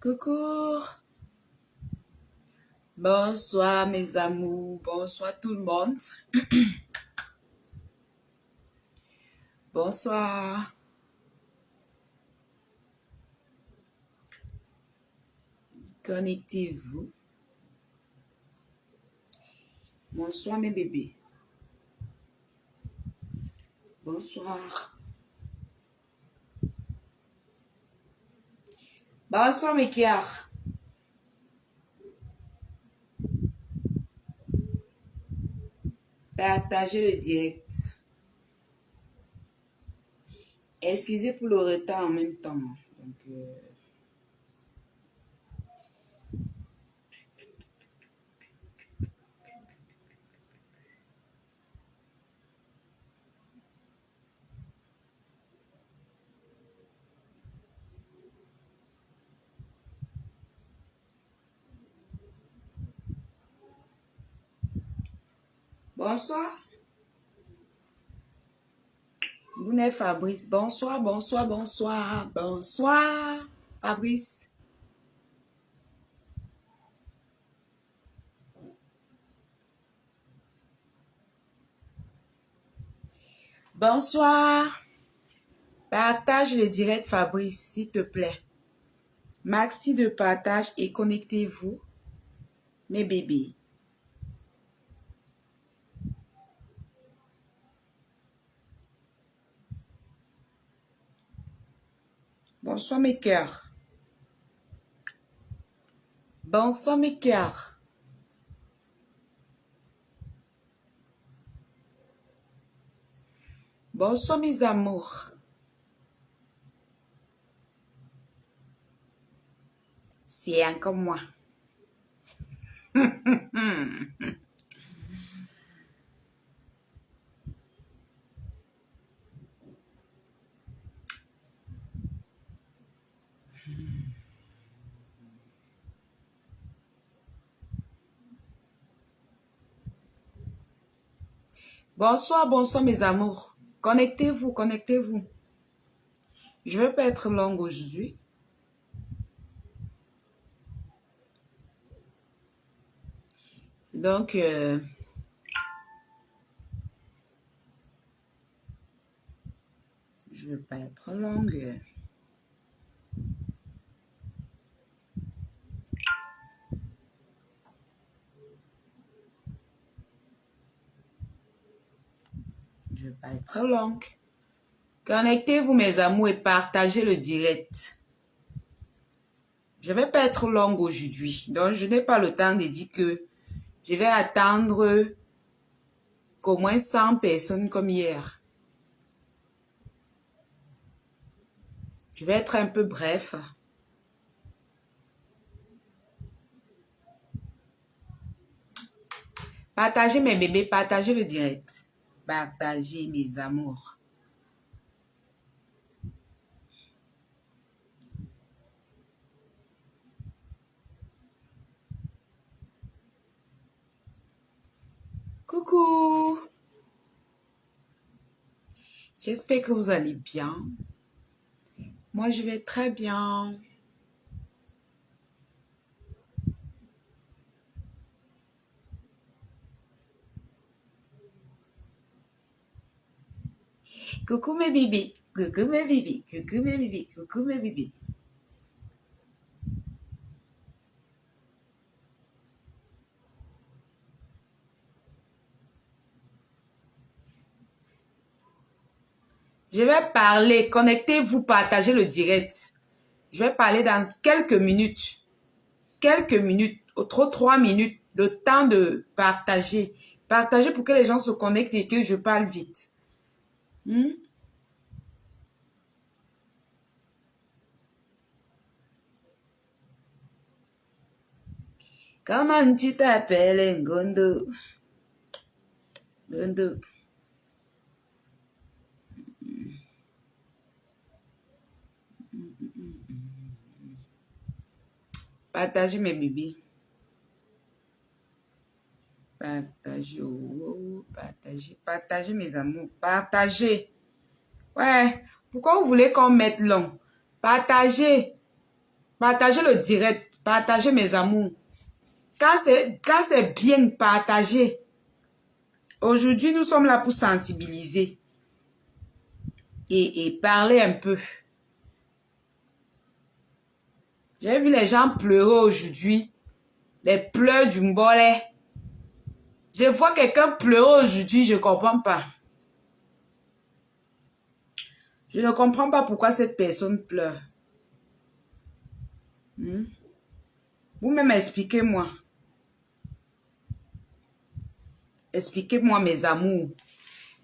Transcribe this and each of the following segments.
Coucou, bonsoir mes amours, bonsoir tout le monde. Bonsoir, connectez-vous. Bonsoir mes bébés. Bonsoir. Bonsoir mes cœurs. Partagez le direct. Excusez pour le retard en même temps. Donc, bonsoir. Bounet Fabrice, bonsoir, bonsoir, bonsoir, bonsoir. Fabrice. Bonsoir. Partage le direct Fabrice, s'il te plaît. Maxi de partage et connectez-vous, mes bébés. Bonsoir mes cœurs. Bonsoir mes cœurs. Bonsoir mes amours. C'est encore moi. Bonsoir, bonsoir mes amours. Connectez-vous, connectez-vous. Je ne veux pas être longue aujourd'hui. Donc, je ne veux pas être longue. Je ne veux pas être longue. Connectez-vous mes amours et partagez le direct. Je ne vais pas être longue aujourd'hui. Donc, je n'ai pas le temps de dire que je vais attendre qu'au moins 100 personnes comme hier. Je vais être un peu bref. Partagez mes bébés, partagez le direct. Partagez mes amours. Coucou! J'espère que vous allez bien. Moi, je vais très bien. Coucou mes bébés. Coucou mes bébés. Coucou mes bébés. Coucou mes bébés. Je vais parler. Connectez-vous, partagez le direct. Je vais parler dans quelques minutes. Quelques minutes. Trop 3 minutes. Le temps de partager. Partagez pour que les gens se connectent et que je parle vite. Comment tu t'appelles, Ngondo? Ngondo. Partagez mes bébés. Partagez, oh, partagez, partagez mes amours. Partagez. Ouais. Pourquoi vous voulez qu'on mette long? Partagez. Partagez le direct. Partagez mes amours. Quand c'est bien, partagez. Aujourd'hui, nous sommes là pour sensibiliser. Et parler un peu. J'ai vu les gens pleurer aujourd'hui. Les pleurs du mbolé. Je vois quelqu'un pleurer aujourd'hui, je ne comprends pas. Je ne comprends pas pourquoi cette personne pleure. Vous-même expliquez-moi. Expliquez-moi mes amours.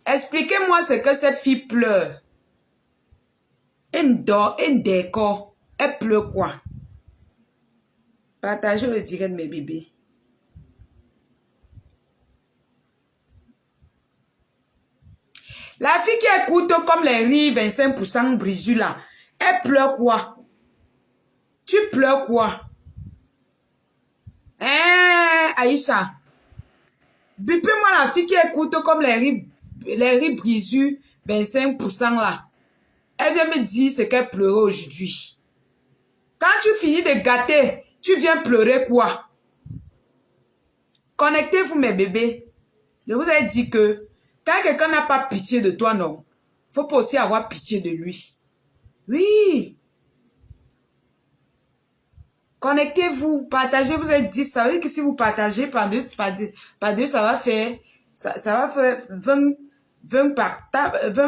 Expliquez-moi ce que cette fille pleure. Elle décore. Elle pleure quoi? Partagez le direct mes bébés. La fille qui écoute comme les riz 25% brisu là, elle pleure quoi? Tu pleures quoi? Hein, Aïcha? Bipez-moi la fille qui écoute comme les riz brisu 25% là. Elle vient me dire ce qu'elle pleurait aujourd'hui. Quand tu finis de gâter, tu viens pleurer quoi? Connectez-vous mes bébés. Je vous ai dit que quand quelqu'un n'a pas pitié de toi, non, il faut pas aussi avoir pitié de lui. Oui. Connectez-vous, partagez, vous êtes 10. Ça veut dire que si vous partagez par deux, ça va faire, ça va faire 20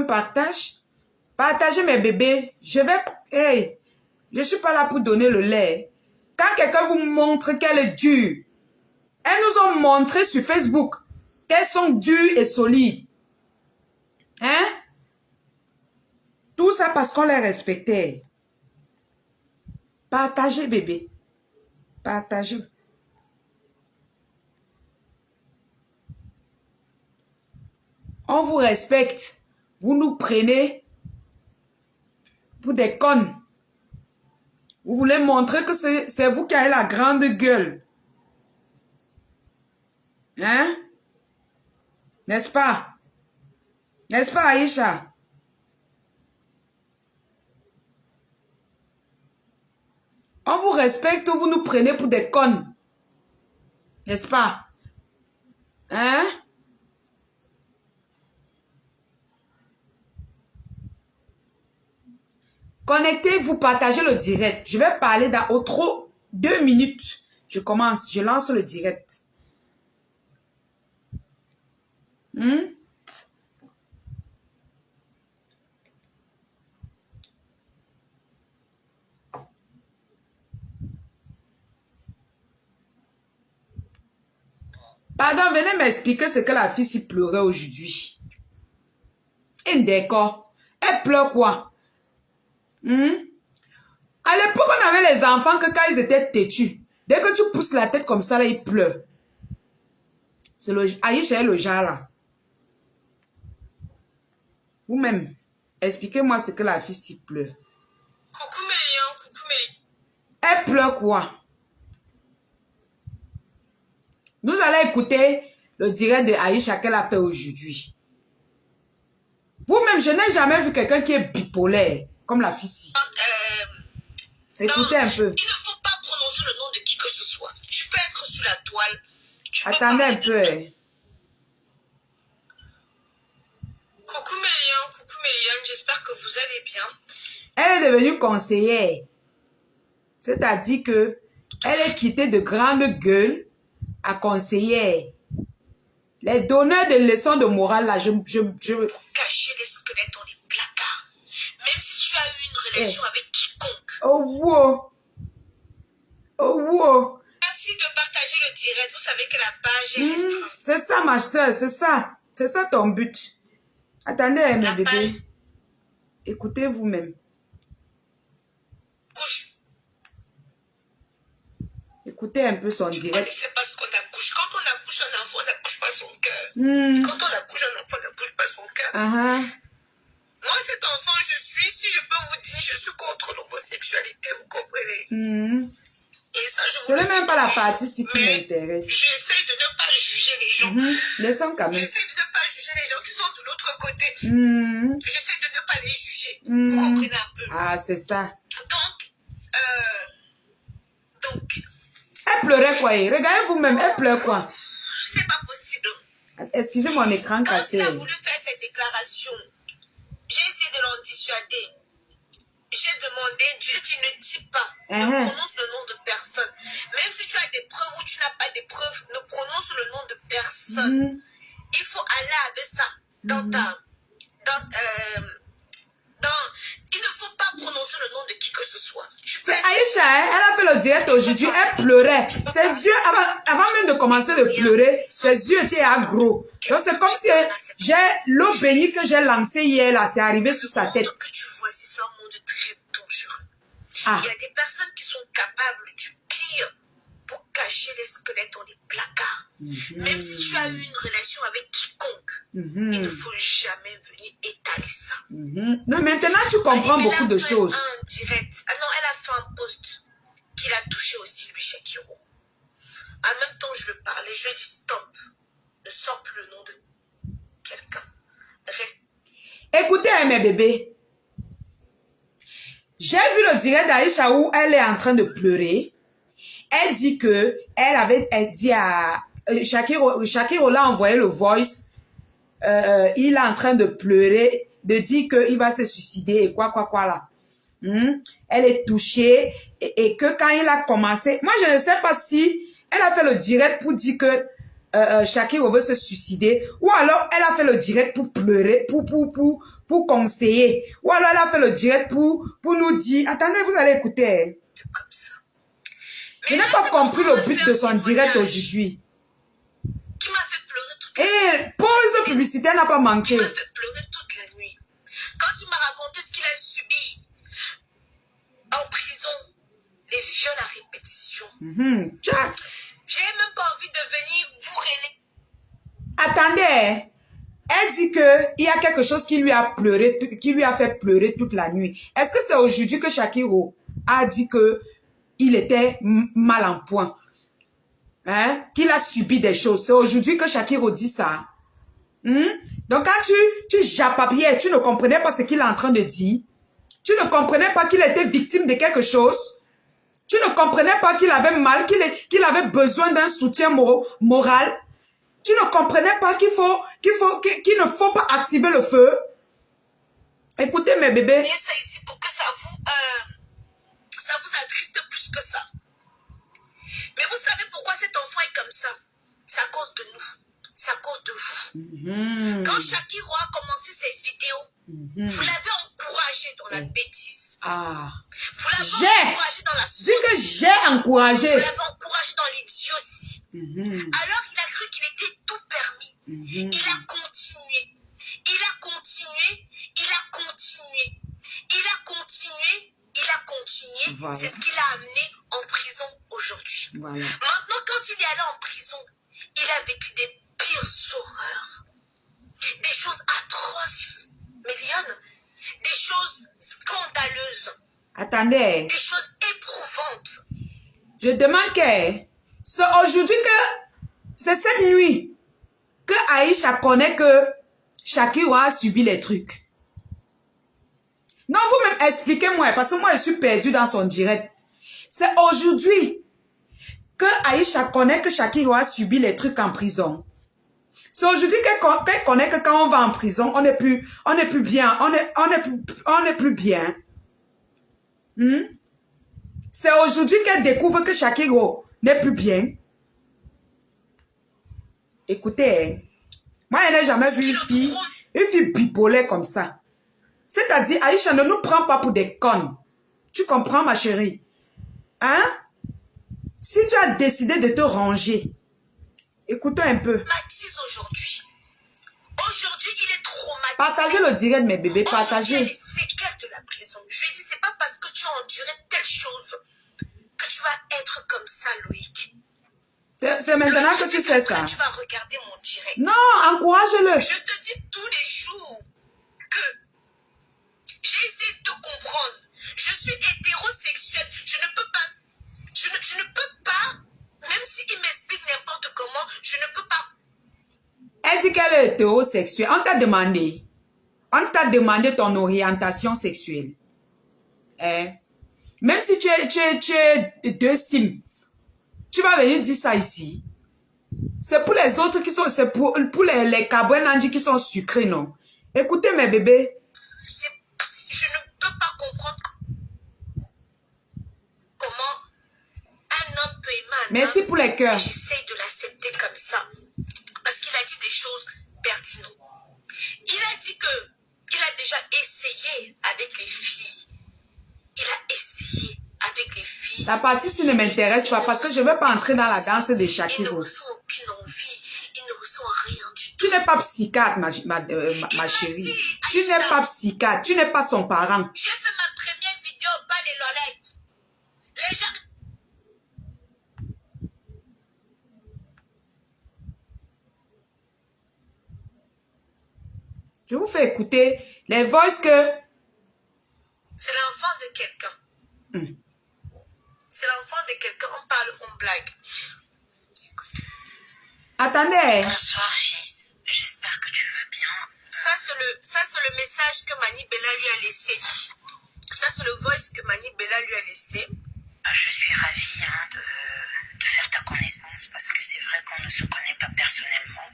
partages. Partagez mes bébés. Hey, je suis pas là pour donner le lait. Quand quelqu'un vous montre qu'elle est dure, elles nous ont montré sur Facebook qu'elles sont dures et solides. Hein? Tout ça parce qu'on les respectait. Partagez, bébé. Partagez. On vous respecte. Vous nous prenez pour des connes. Vous voulez montrer que c'est vous qui avez la grande gueule. Hein? N'est-ce pas? N'est-ce pas, Aïcha? On vous respecte ou vous nous prenez pour des connes. N'est-ce pas? Hein? Connectez-vous, partagez le direct. Je vais parler au trop 2 minutes. Je commence, je lance le direct. Pardon, venez m'expliquer ce que la fille s'y pleurait aujourd'hui. Un décor. Elle pleure quoi? À l'époque, on avait les enfants que quand ils étaient têtus, dès que tu pousses la tête comme ça, là, ils pleurent. C'est le Aïcha est le genre là. Vous-même, expliquez-moi ce que la fille s'y pleure. Coucou mes lions, coucou mes lions. Elle pleure quoi? Nous allons écouter le direct de Aïcha qu'elle a fait aujourd'hui. Vous-même, je n'ai jamais vu quelqu'un qui est bipolaire, comme la fille-ci. Écoutez un peu. Il ne faut pas prononcer le nom de qui que ce soit. Tu peux être sur la toile. Attendez un peu. Coucou mes lions, j'espère que vous allez bien. Elle est devenue conseillère. C'est-à-dire que elle est quittée de grande gueule à conseillère. Les donneurs de leçons de morale, là, Pour cacher les squelettes dans les placards. Même si tu as eu une relation avec quiconque. Oh, wow. Oh, wow. Merci de partager le direct. Vous savez que la page est restreinte. C'est ça, ma soeur, c'est ça. C'est ça ton but. Attendez, mes bébés. Écoutez vous-même. Couche. Écoutez un peu son direct. On ne sait pas ce qu'on accouche. Quand on accouche un enfant, on n'accouche pas son cœur. Quand on accouche un enfant, on n'accouche pas son cœur. Moi, cet enfant, si je peux vous dire, je suis contre l'homosexualité, vous comprenez? Et ça, je vous ce n'est même pas la partie qui m'intéresse. J'essaie de ne pas juger les gens. Laissons quand même. J'essaie de ne pas juger les gens qui sont de l'autre côté. J'essaie de ne pas les juger. Vous comprenez un peu? Ah, c'est ça. Donc, Elle pleurait quoi? Regardez vous-même, elle pleure quoi? C'est pas possible. Excusez mon écran cassé. Quand il a voulu faire cette déclaration, j'ai essayé de l'en dissuader. J'ai demandé, Dieu, tu ne dis pas, ne prononce le nom de personne. Même si tu as des preuves ou tu n'as pas des preuves, ne prononce le nom de personne. Il faut aller avec ça il ne faut pas prononcer le nom de qui que ce soit. C'est Aïcha, elle a fait le direct aujourd'hui, elle pleurait. Ses yeux, avant même de commencer de pleurer, ses yeux étaient gros. Donc c'est comme si j'ai l'eau bénie que j'ai lancée hier, là, c'est arrivé sur sa tête. Le monde que tu vois, c'est un monde très dangereux. Il y a des personnes qui sont capables du pire pour cacher les squelettes dans les placards. Même si tu as eu une relation avec quiconque, il ne faut jamais venir étaler ça. Non, maintenant tu comprends beaucoup de choses. Un direct. Ah non, elle a fait un post qu'il a touché aussi, lui, Shakiro. En même temps, je lui parlais, je lui ai dit stop. Ne sors plus le nom de quelqu'un. Écoutez, mes bébés. J'ai vu le direct d'Aïcha où elle est en train de pleurer. Elle dit que elle dit à Shakiro l'a envoyé le voice. Il est en train de pleurer, de dire qu'il va se suicider et quoi là. Elle est touchée et que quand il a commencé, moi je ne sais pas si elle a fait le direct pour dire que Shakiro veut se suicider ou alors elle a fait le direct pour pleurer, pour conseiller ou alors elle a fait le direct pour nous dire, attendez, vous allez écouter. Comme ça. Je n'ai pas compris le but de son direct aujourd'hui. Qui m'a fait pleurer toute la nuit. Et pause publicitaire n'a pas manqué. Qui m'a fait pleurer toute la nuit. Quand il m'a raconté ce qu'il a subi en prison, les viols à répétition. J'ai même pas envie de venir vous relayer. Attendez, elle dit qu'il y a quelque chose qui lui a fait pleurer toute la nuit. Est-ce que c'est aujourd'hui que Shakiro a dit que il était mal en point? Qu'il a subi des choses. C'est aujourd'hui que Shakiro dit ça. Donc quand tu jappapillais, tu ne comprenais pas ce qu'il est en train de dire. Tu ne comprenais pas qu'il était victime de quelque chose. Tu ne comprenais pas qu'il avait mal, qu'il avait besoin d'un soutien moral. Tu ne comprenais pas qu'il ne faut pas activer le feu. Écoutez mes bébés. Et ça ici pour que ça vous attriste plus que ça. Mais vous savez pourquoi cet enfant est comme ça? C'est à cause de nous. C'est à cause de vous. Quand Shakiro a commencé ses vidéos, vous l'avez encouragé dans la bêtise. Vous l'avez encouragé dans la source. Dis que j'ai encouragé. Vous l'avez encouragé dans l'idiotie. Alors il a cru qu'il était tout permis. Il a continué. Il a continué. Il a continué. Il a continué. Il a continué. Voilà. C'est ce qui l'a amené en prison aujourd'hui. Voilà. Maintenant, quand il est allé en prison, il a vécu des pires horreurs. Des choses atroces. Méliane, des choses scandaleuses. Attendez. Des choses éprouvantes. Je demande que c'est aujourd'hui que c'est cette nuit que Aïcha connaît que Shakiro a subi les trucs. Non, vous-même expliquez-moi, parce que moi, je suis perdue dans son direct. C'est aujourd'hui que Aïcha connaît que Shakiro a subi les trucs en prison. C'est aujourd'hui qu'elle connaît que quand on va en prison, on n'est plus bien. On n'est plus bien. C'est aujourd'hui qu'elle découvre que Shakiro n'est plus bien. Écoutez, moi, je n'ai jamais vu une fille bipolaire comme ça. C'est-à-dire, Aïcha, ne nous prend pas pour des connes. Tu comprends, ma chérie? Si tu as décidé de te ranger, écoutons un peu. Mathis aujourd'hui. Aujourd'hui, il est traumatisé. Partagez le direct, mes bébés, partagez. Il y a les séquelles de la prison. Je lui ai dit, c'est pas parce que tu as enduré telle chose que tu vas être comme ça, Loïc. C'est maintenant que tu sais ça. Tu vas regarder mon direct. Non, encourage-le. Je te dis tous les jours que j'ai essayé de te comprendre. Je suis hétérosexuelle. Je ne peux pas, même s'il m'explique n'importe comment, je ne peux pas. Elle dit qu'elle est hétérosexuelle. On t'a demandé ton orientation sexuelle. Même si tu es deux sims, Tu vas venir dire ça ici. C'est pour les autres qui sont... C'est pour les Kabouenandji qui sont sucrés, non? Écoutez mes bébés. Je ne peux pas comprendre comment un homme peut aimer un Merci homme, pour les cœurs. J'essaye de l'accepter comme ça. Parce qu'il a dit des choses pertinentes. Il a dit que il a déjà essayé avec les filles. Il a essayé avec les filles. La partie ci ne m'intéresse pas parce que je ne veux pas entrer dans la danse de Shakiro. Il ne ressent aucune envie. Il ne ressent rien du tout. Tu n'es pas psychiatre, ma chérie. Dit, tu n'es pas psychiatre. Tu n'es pas son parent. J'ai fait ma première vidéo pas les lolettes. Les gens... Je vous fais écouter les voices que... C'est l'enfant de quelqu'un. C'est l'enfant de quelqu'un. On parle, on blague. Écoute. Attendez. Bonsoir, fils. J'espère que tu vas bien. Ça, c'est le message que Mani Bella lui a laissé. Ça, c'est le voice que Mani Bella lui a laissé. Je suis ravie de faire ta connaissance parce que c'est vrai qu'on ne se connaît pas personnellement.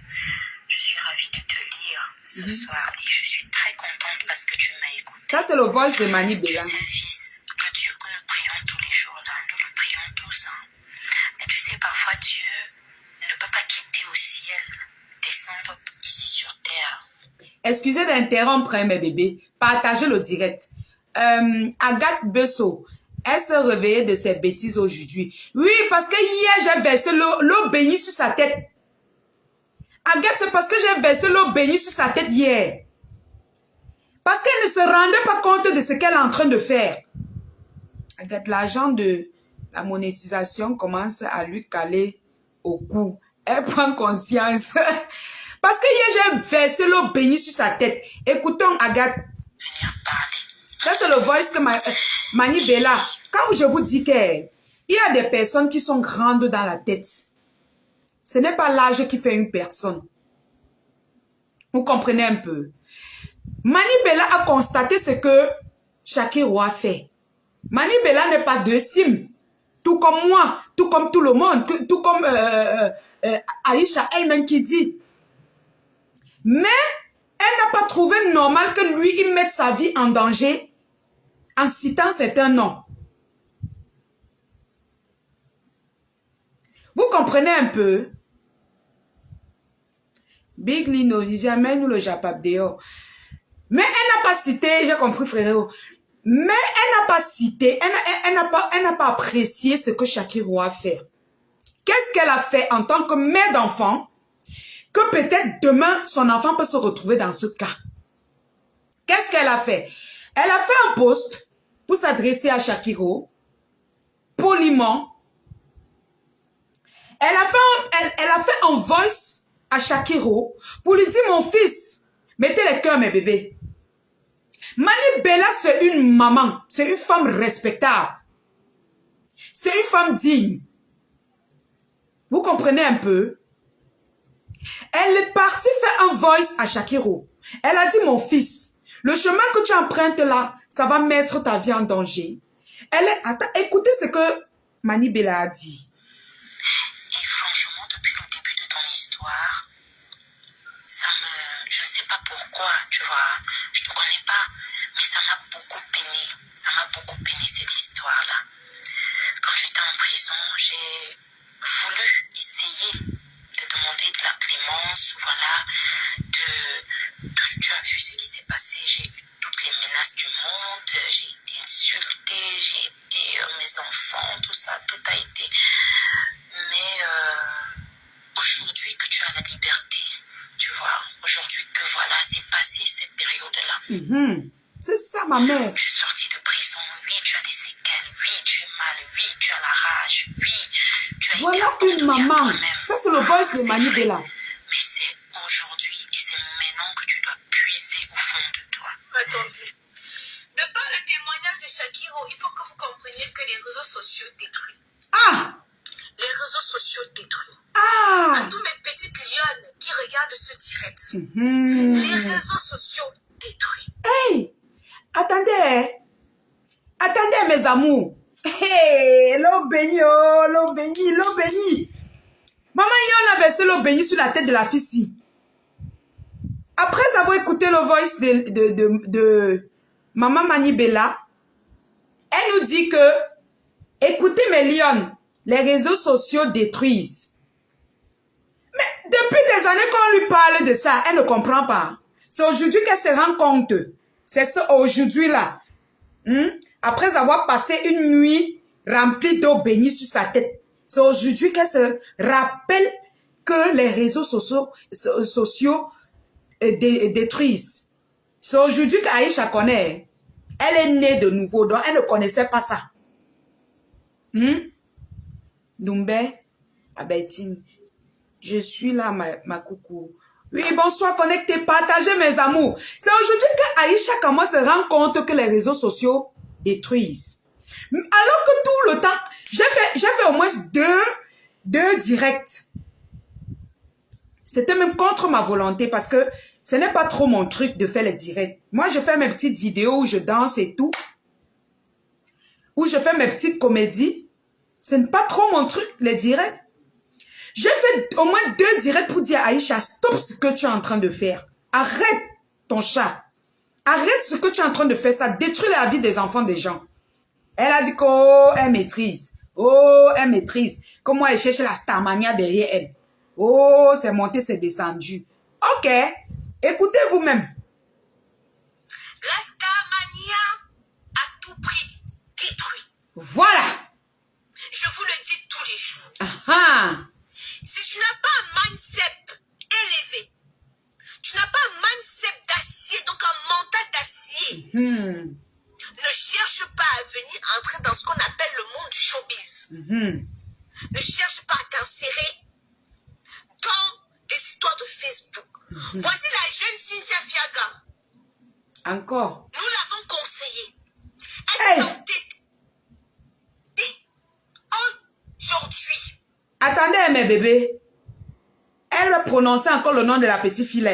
Je suis ravie de te lire ce soir et je suis très contente parce que tu m'as écouté. Ça, c'est le voice de Mani Bella. Tu sais, fils, le Dieu que nous prions tous les jours, là, nous le prions tous. Hein. Mais tu sais, parfois, Dieu ne peut pas quitter au ciel, descendre ici sur terre. Excusez d'interrompre, mes bébés. Partagez le direct. Agathe Besso, elle se réveillait de ses bêtises aujourd'hui. Oui, parce que hier, j'ai versé l'eau bénie sur sa tête. Agathe, c'est parce que j'ai versé l'eau bénie sur sa tête hier. Parce qu'elle ne se rendait pas compte de ce qu'elle est en train de faire. Agathe, l'argent de la monétisation commence à lui caler au cou. Elle prend conscience. Parce que hier, j'ai versé l'eau bénie sur sa tête. Écoutons, Agathe. Ça, c'est le voice que Mani Bella. Quand je vous dis qu'il y a des personnes qui sont grandes dans la tête, ce n'est pas l'âge qui fait une personne. Vous comprenez un peu. Mani Bella a constaté ce que Shakiro a fait. Mani Bella n'est pas de sim. Tout comme moi, tout comme tout le monde, tout comme Aïcha elle-même qui dit. Mais elle n'a pas trouvé normal que lui, il mette sa vie en danger en citant certains noms. Vous comprenez un peu? Big Lino, Viviane, mets-nous le Japap dehors. Mais elle n'a pas cité, j'ai compris frérot. Mais elle n'a pas cité, elle n'a pas apprécié ce que Shakiro a fait. Qu'est-ce qu'elle a fait en tant que mère d'enfant que peut-être demain, son enfant peut se retrouver dans ce cas? Qu'est-ce qu'elle a fait? Elle a fait un post pour s'adresser à Shakiro, poliment. Elle a fait un voice à Shakiro pour lui dire, mon fils, mettez les cœurs, mes bébés. Mani Bella, c'est une maman, c'est une femme respectable. C'est une femme digne. Vous comprenez un peu? Elle est partie faire un voice à Shakiro. Elle a dit, mon fils, le chemin que tu empruntes là, ça va mettre ta vie en danger. Attends, écoutez ce que Mani Bella a dit. Et franchement, depuis le début de ton histoire, je ne sais pas pourquoi, tu vois, je ne te connais pas, mais ça m'a beaucoup peiné. Ça m'a beaucoup peiné cette histoire-là. Quand j'étais en prison, j'ai voulu essayer de demander de la clémence, voilà, tu as vu ce qui s'est passé, j'ai eu toutes les menaces du monde, j'ai été insultée, j'ai été, mes enfants, tout ça, tout a été. Mais aujourd'hui que tu as la liberté, tu vois, aujourd'hui que voilà, c'est passé cette période-là. C'est ça, ma mère. Tu es sortie de prison, oui, tu as des séquelles, oui, tu es mal, oui, tu as la rage, oui, tu as voilà été une maman. Ça, c'est le voice de Mani Bella. Mais c'est aujourd'hui et c'est maintenant que tu dois puiser au fond de toi. Attendez. De par le témoignage de Shakiro, il faut que vous compreniez que les réseaux sociaux détruisent. Ah! Les réseaux sociaux détruisent. Ah! À tous mes petites lionnes qui regardent ce direct, les réseaux sociaux détruisent. Hey! Attendez! Attendez, mes amours! Hey, l'eau bénie, oh, l'eau bénie, l'eau bénie. Maman, on a versé l'eau bénie sur la tête de la fille. Après avoir écouté le voice de Maman Manibela, elle nous dit que, écoutez mes lions, les réseaux sociaux détruisent. Mais depuis des années qu'on lui parle de ça, elle ne comprend pas. C'est aujourd'hui qu'elle se rend compte. C'est aujourd'hui-là. Après avoir passé une nuit remplie d'eau bénie sur sa tête. C'est aujourd'hui qu'elle se rappelle que les réseaux sociaux détruisent. C'est aujourd'hui qu'Aïcha connaît. Elle est née de nouveau, donc elle ne connaissait pas ça. Doumbé, Abetine, je suis là, ma coucou. Oui, bonsoir, connectez, partagez mes amours. C'est aujourd'hui qu'Aïcha commence à se rendre compte que les réseaux sociaux détruisent. Alors que tout le temps, j'ai fait au moins deux directs. C'était même contre ma volonté parce que ce n'est pas trop mon truc de faire les directs. Moi, je fais mes petites vidéos où je danse et tout. Où je fais mes petites comédies. Ce n'est pas trop mon truc, les directs. J'ai fait au moins 2 directs pour dire à Aïcha, stop ce que tu es en train de faire. Arrête ton chat. Arrête ce que tu es en train de faire. Ça détruit la vie des enfants des gens. Elle a dit qu'elle maîtrise. Oh, elle maîtrise. Comment elle cherche la starmania derrière elle. Oh, c'est monté, c'est descendu. Ok. Écoutez vous-même. La starmania à tout prix détruit. Voilà. Je vous le dis tous les jours. Ah. Si tu n'as pas un mindset élevé, tu n'as pas un mindset d'acier, donc un mental d'acier, ne cherche pas à venir entrer dans ce qu'on appelle le monde du showbiz. Ne cherche pas à t'insérer dans les histoires de Facebook. Voici la jeune Cynthia Fiaga. Encore. Nous l'avons conseillée. Elle s'est entêtée aujourd'hui. Attendez, mes bébés. Elle va prononcer encore le nom de la petite fille là.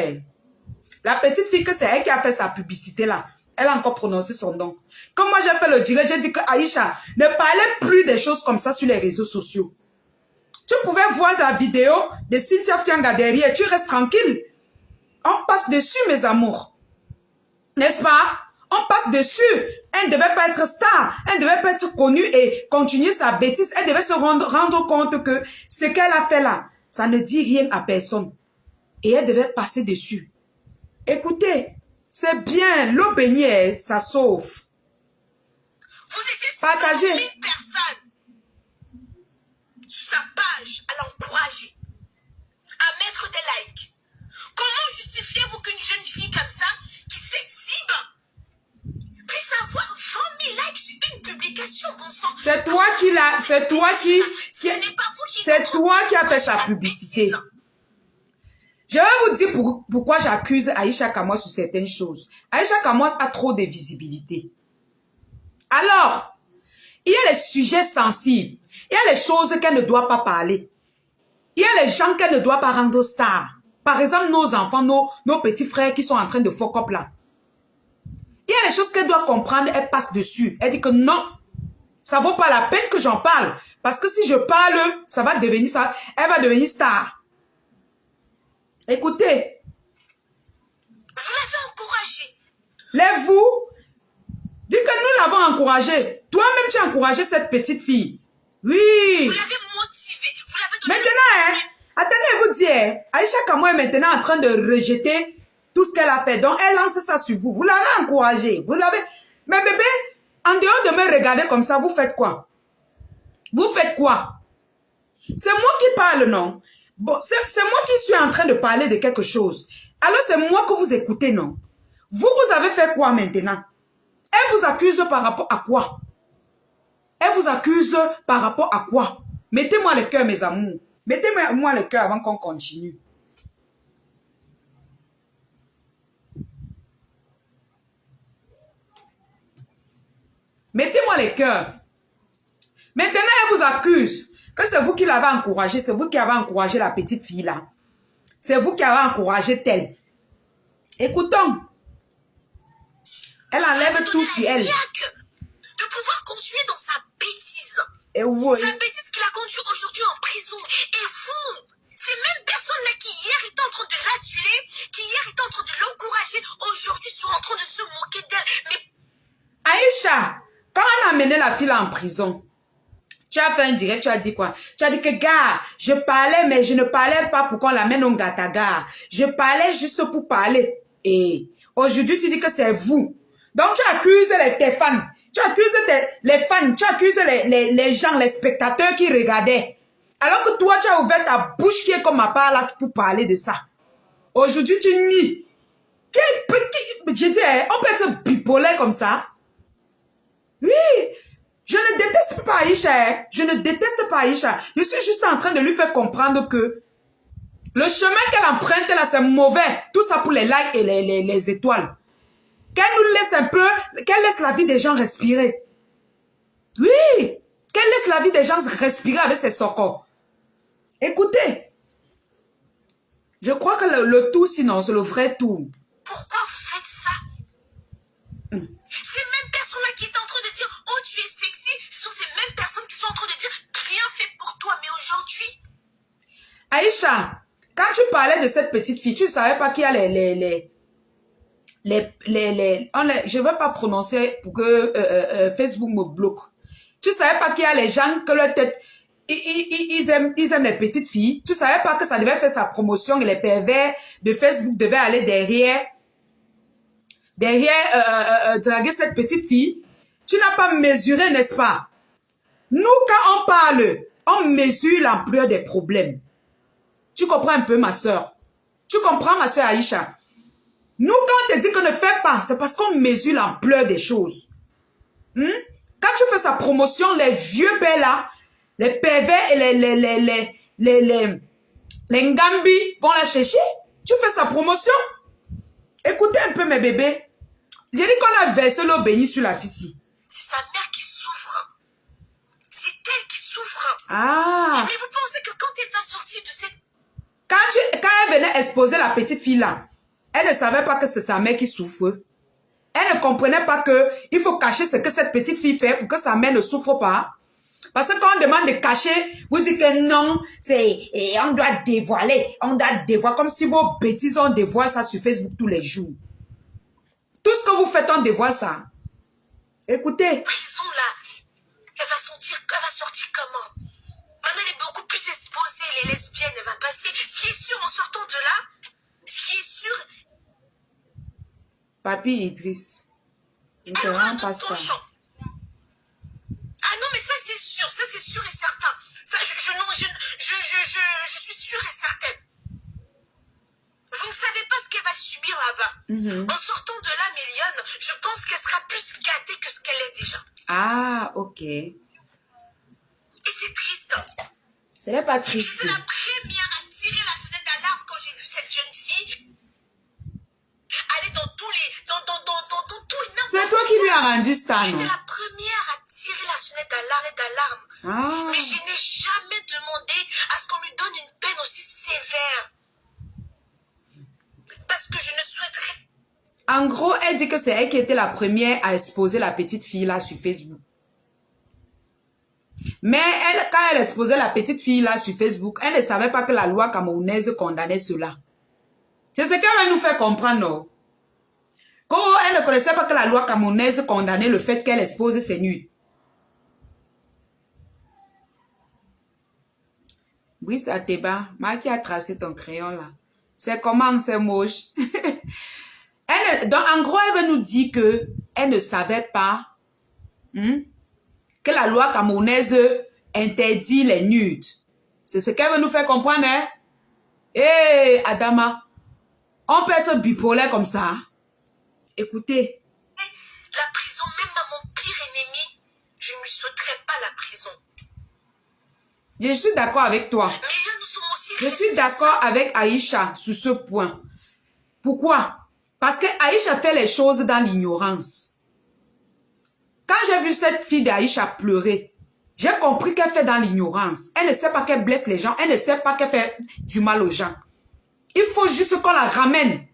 La petite fille que c'est elle qui a fait sa publicité là. Elle a encore prononcé son nom. Comme moi j'ai fait le direct, j'ai dit que Aïcha, ne parlez plus des choses comme ça sur les réseaux sociaux. Tu pouvais voir la vidéo de Cynthia Fianga derrière. Tu restes tranquille. On passe dessus, mes amours. N'est-ce pas? On passe dessus. Elle ne devait pas être star. Elle ne devait pas être connue et continuer sa bêtise. Elle devait se rendre compte que ce qu'elle a fait là, ça ne dit rien à personne. Et elle devait passer dessus. Écoutez, c'est bien. L'eau bénie, ça sauve. Vous étiez 100 Partagez. 000 personnes sur sa page à l'encourager, à mettre des likes. Comment justifiez-vous qu'une jeune fille comme ça, qui s'exhibe, puisse avoir 20 000 likes sur une publication, bon sang? C'est toi qui l'as, c'est toi qui c'est toi qui as fait sa publicité. Je vais vous dire pourquoi j'accuse Aïcha Kamos sur certaines choses. Aïcha Kamos a trop de visibilité. Alors, il y a les sujets sensibles. Il y a les choses qu'elle ne doit pas parler. Il y a les gens qu'elle ne doit pas rendre stars. Par exemple, nos enfants, nos petits frères qui sont en train de fuck up là. Il y a les choses qu'elle doit comprendre, elle passe dessus. Elle dit que non, ça vaut pas la peine que j'en parle. Parce que si je parle, ça va devenir ça. Elle va devenir star. Écoutez. Vous l'avez encouragée. Lève-vous. Dis que nous l'avons encouragée. Toi-même, tu as encouragé cette petite fille. Oui. Vous l'avez motivée. Vous l'avez donné. Maintenant, attendez, vous dire, Aïcha Kamo est maintenant en train de rejeter tout ce qu'elle a fait. Donc, elle lance ça sur vous. Vous l'avez encouragée. Vous l'avez... Mais bébé, en dehors de me regarder comme ça, vous faites quoi? Vous faites quoi? C'est moi qui parle, non? Bon, c'est moi qui suis en train de parler de quelque chose. Alors, c'est moi que vous écoutez, non? Vous avez fait quoi maintenant? Elle vous accuse par rapport à quoi? Elle vous accuse par rapport à quoi? Mettez-moi le cœur, mes amours. Mettez-moi le cœur avant qu'on continue. Mettez-moi le cœur. Maintenant, elle vous accuse que c'est vous qui l'avez encouragée. C'est vous qui avez encouragé la petite fille là. C'est vous qui avez encouragé tel. Écoutons. Elle enlève tout sur elle. De pouvoir continuer dans sa bêtise. Et oui. Sa bêtise qui l'a conduit aujourd'hui en prison. Et vous, ces mêmes personnes-là qui hier étaient en train de la tuer, qui hier étaient en train de l'encourager, aujourd'hui sont en train de se moquer d'elle. Mais... Aïcha, quand on a amené la fille en prison, tu as fait un direct, tu as dit quoi? Tu as dit que, gars, je parlais, mais je ne parlais pas pour qu'on l'amène au Gataga. Je parlais juste pour parler. Et aujourd'hui, tu dis que c'est vous. Donc, tu accuses tes fans. Tu accuses les fans. Tu accuses les gens, les spectateurs qui regardaient. Alors que toi, tu as ouvert ta bouche qui est comme ma part là pour parler de ça. Aujourd'hui, tu nies. Je dis, on peut être bipolaire comme ça? Oui. Je ne déteste pas Aïcha. Je ne déteste pas Aïcha. Je suis juste en train de lui faire comprendre que le chemin qu'elle emprunte là, c'est mauvais. Tout ça pour les likes et les étoiles. Qu'elle nous laisse un peu, qu'elle laisse la vie des gens respirer. Oui. Qu'elle laisse la vie des gens respirer avec ses socors. Écoutez. Je crois que le tout, sinon, c'est le vrai tout. Pourquoi vous faites ça? Ces mêmes personnes-là qui étaient en train de dire « Oh, tu es sexy », ce sont ces mêmes personnes qui sont en train de dire « Bien fait pour toi ». Mais aujourd'hui... Aïcha, quand tu parlais de cette petite fille, tu ne savais pas qu'il y a je ne vais pas prononcer pour que Facebook me bloque. Tu ne savais pas qu'il y a les gens que leur tête... Ils aiment les petites filles. Tu ne savais pas que ça devait faire sa promotion et les pervers de Facebook devaient aller derrière draguer cette petite fille. Tu n'as pas mesuré, n'est-ce pas? Nous, quand on parle, on mesure l'ampleur des problèmes. Tu comprends un peu, ma soeur? Tu comprends, ma soeur Aïcha? Nous, quand on te dit qu'on ne fait pas, c'est parce qu'on mesure l'ampleur des choses. Quand tu fais sa promotion, les vieux pères là, les pervers et les ngambis vont la chercher. Tu fais sa promotion. Écoutez un peu mes bébés. J'ai dit qu'on a versé l'eau bénie sur la fille. C'est sa mère qui souffre. C'est elle qui souffre. Ah. Mais vous pensez que quand elle va sortir de cette... Quand elle venait exposer la petite fille là, elle ne savait pas que c'est sa mère qui souffre. Elle ne comprenait pas qu'il faut cacher ce que cette petite fille fait pour que sa mère ne souffre pas. Parce que quand on demande de cacher, vous dites que non, on doit dévoiler. On doit dévoiler comme si vos bêtises, on dévoile ça sur Facebook tous les jours. Tout ce que vous faites, on dévoile ça. Écoutez. Prison là, elle va sortir comment? Maintenant, elle est beaucoup plus exposée, les lesbiennes, elle va passer. Ce qui est sûr en sortant de là, ce qui est sûr... Papy Idriss, il te rend rend pas ça. Ah non, mais ça c'est sûr et certain. Ça, je suis sûre et certaine. Vous ne savez pas ce qu'elle va subir là-bas. En sortant de là, Méliane, je pense qu'elle sera plus gâtée que ce qu'elle est déjà. Ah, ok. Et c'est triste. Ce n'est pas triste. J'étais la première à tirer la sonnette d'alarme quand j'ai vu cette jeune fille aller dans tous les... C'est toi qui lui as rendu ça, J'étais non? la première à tirer la sonnette d'alarme. Ah. Mais je n'ai jamais demandé à ce qu'on lui donne une peine aussi sévère. Parce que je ne souhaiterais... En gros, elle dit que c'est elle qui était la première à exposer la petite fille là sur Facebook. Mais elle, quand elle exposait la petite fille là sur Facebook, elle ne savait pas que la loi camerounaise condamnait cela. C'est ce qu'elle va nous faire comprendre, non? Quand elle ne connaissait pas que la loi camerounaise condamnait le fait qu'elle expose ses nudes. Brice Ateba, moi qui a tracé ton crayon là. C'est comment, c'est moche. Donc, en gros, elle veut nous dire que elle ne savait pas que la loi camerounaise interdit les nudes. C'est ce qu'elle veut nous faire comprendre, hein? Hé, Adama, on peut être bipolaire comme ça. Écoutez. La prison, même à mon pire ennemi, je ne lui souhaiterais pas la prison. Je suis d'accord avec toi. Mais là, nous sommes aussi... Je suis d'accord avec Aïcha sur ce point. Pourquoi? Parce que Aïcha fait les choses dans l'ignorance. Quand j'ai vu cette fille d'Aïcha pleurer, j'ai compris qu'elle fait dans l'ignorance. Elle ne sait pas qu'elle blesse les gens. Elle ne sait pas qu'elle fait du mal aux gens. Il faut juste qu'on la ramène.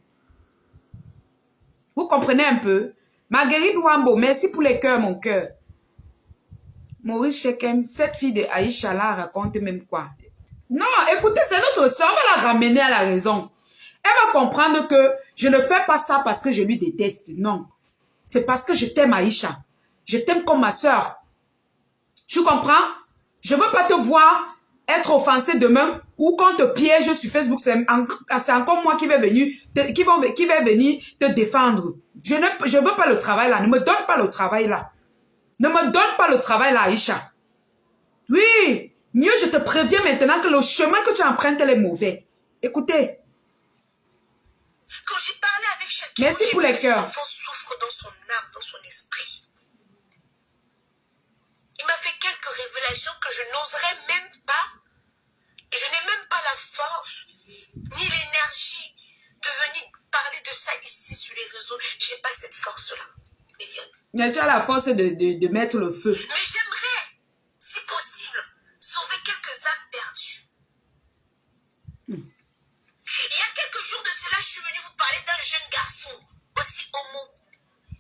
Vous comprenez un peu? Marguerite Wambo, merci pour les cœurs, mon cœur. Maurice Shekem, cette fille de Aïcha là raconte même quoi? Non, écoutez, c'est notre soeur, on va la ramener à la raison. Elle va comprendre que je ne fais pas ça parce que je lui déteste. Non. C'est parce que je t'aime, Aïcha. Je t'aime comme ma soeur. Tu comprends? Je ne veux pas te voir être offensé demain ou qu'on te piège sur Facebook. C'est encore moi qui vais venir te défendre. Je ne veux pas le travail là. Ne me donne pas le travail là. Ne me donne pas le travail là, Aïcha. Oui. Mieux, je te préviens maintenant que le chemin que tu empruntes est mauvais. Écoutez. Quand j'ai parlé avec Shakira, merci pour les cœurs. L'enfant souffre dans son âme, dans son esprit. Il m'a fait quelques révélations que je n'oserais même pas. Je n'ai même pas la force, ni l'énergie de venir parler de ça ici sur les réseaux. Je n'ai pas cette force-là, Eliane. Mais tu as la force de mettre le feu. Mais j'aimerais, si possible, sauver quelques âmes perdues. Il y a quelques jours de cela, je suis venue vous parler d'un jeune garçon, aussi homo,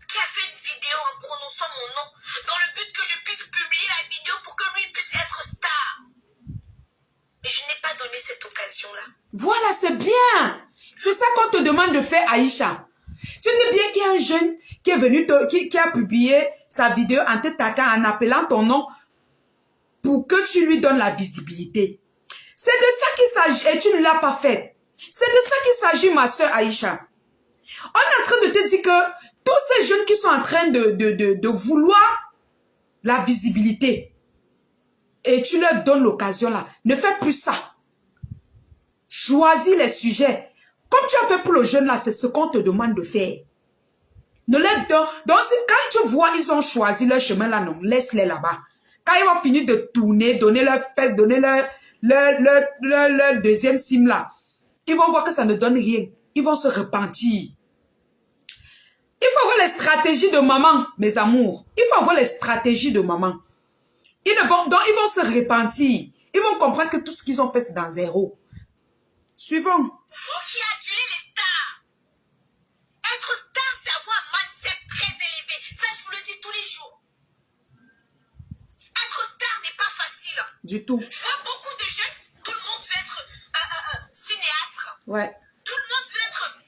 qui a fait une vidéo en prononçant mon nom, dans le but que je puisse publier la vidéo pour que lui puisse être star. Mais je n'ai pas donné cette occasion-là. Voilà, c'est bien. C'est ça qu'on te demande de faire, Aïcha. Tu dis bien qu'il y a un jeune qui est venu, qui a publié sa vidéo en te taquant, en appelant ton nom, pour que tu lui donnes la visibilité. C'est de ça qu'il s'agit et tu ne l'as pas fait. C'est de ça qu'il s'agit, ma soeur Aïcha. On est en train de te dire que tous ces jeunes qui sont en train de vouloir la visibilité et tu leur donnes l'occasion là, ne fais plus ça. Choisis les sujets. Comme tu as fait pour le jeune là, c'est ce qu'on te demande de faire. Ne les donne. Donc, quand tu vois, ils ont choisi leur chemin là, non, laisse-les là-bas. Quand ils vont finir de tourner, donner leur fesses, donner leur deuxième sim là, ils vont voir que ça ne donne rien. Ils vont se repentir. Il faut avoir les stratégies de maman, mes amours. Il faut avoir les stratégies de maman. Donc, ils vont se repentir. Ils vont comprendre que tout ce qu'ils ont fait, c'est dans zéro. Suivons. Vous qui adulez les stars. Être star, c'est avoir un mindset très élevé. Ça, je vous le dis tous les jours. Être star n'est pas facile. Du tout. Je vois beaucoup de jeunes. Tout le monde veut être cinéaste. Ouais. Tout le monde veut être...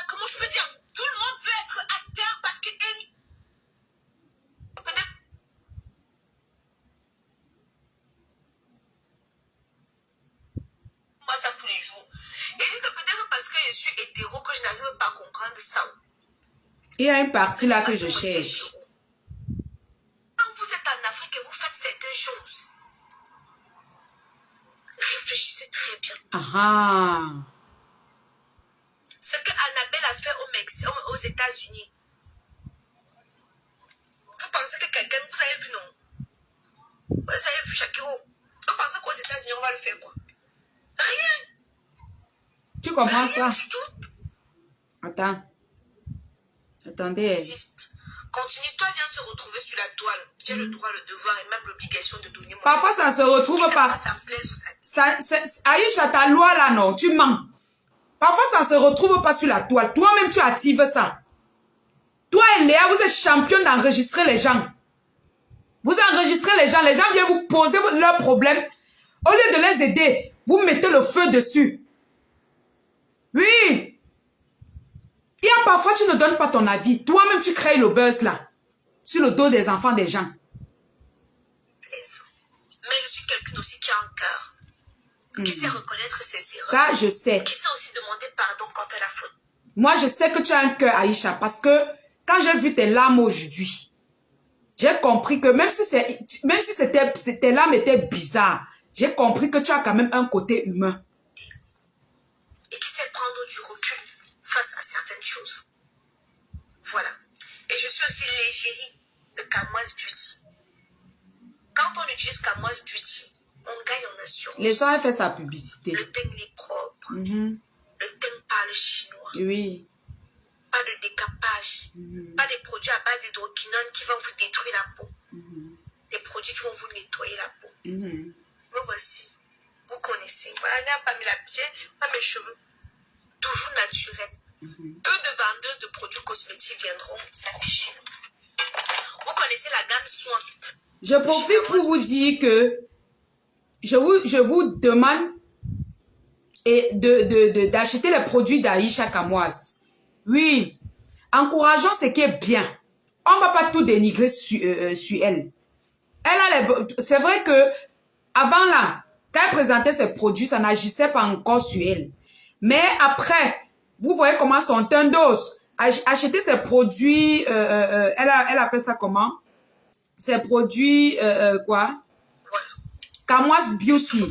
comment je peux dire? Tout le monde veut être acteur parce que... Moi, ça tous les jours. Et dit que peut-être parce que je suis hétéro que je n'arrive pas à comprendre ça. Il y a une partie là que je cherche. Quand vous êtes en Afrique et vous faites certaines choses, réfléchissez très bien. Ah. Ce que Annabelle a fait aux États-Unis. Vous pensez que quelqu'un, vous avez vu, non? Vous avez vu Shakira. Vous pensez qu'aux États-Unis, on va le faire quoi? Rien. Tu comprends Rien ça? du tout. Attends. Attendez. Quand une histoire vient se retrouver sur la toile, j'ai le droit, le devoir et même l'obligation de donner mon... Parfois, ça ne se retrouve pas. Ça me plaise ou ça... Aïcha, ta loi là, non, tu mens. Parfois, ça ne se retrouve pas sur la toile. Toi-même, tu actives ça. Toi et Léa, vous êtes championne d'enregistrer les gens. Vous enregistrez les gens viennent vous poser leurs problèmes. Au lieu de les aider, vous mettez le feu dessus. Oui. Il y a parfois, tu ne donnes pas ton avis. Toi-même, tu crées le buzz là. Sur le dos des enfants des gens. Mais je suis quelqu'un aussi qui a un cœur. Qui sait reconnaître ses erreurs. Ça, je sais. Qui sait aussi demander pardon quand elle a faute. Moi, je sais que tu as un cœur, Aïcha, parce que quand j'ai vu tes larmes aujourd'hui, j'ai compris que même si tes larmes étaient bizarres, j'ai compris que tu as quand même un côté humain. Et qui sait prendre du recul face à certaines choses. Voilà. Et je suis aussi l'égérie de Kamoise Beauty. Quand on utilise Kamoise Beauty, on gagne en assurance. Les gens ont fait sa publicité. Le teint est propre. Le teint parle chinois. Oui. Pas de décapage. Pas des produits à base d'hydroquinone qui vont vous détruire la peau. Des produits qui vont vous nettoyer la peau. Me voici. Vous connaissez. Voilà, il n'y a pas mis la pied, pas mes cheveux. Toujours naturel. Peu de vendeuses de produits cosmétiques viendront s'afficher. Vous connaissez la gamme soins. Je profite pour vous dire que je vous demande d'acheter les produits d'Aïcha Kamoise. Oui, encourageons ce qui est bien. On ne va pas tout dénigrer sur elle. C'est vrai que avant là, quand elle présentait ses produits, ça n'agissait pas encore sur elle. Mais après, vous voyez comment son teint d'os. Acheter ses produits, elle appelle ça comment? Ses produits, quoi? Kamoise Beauty.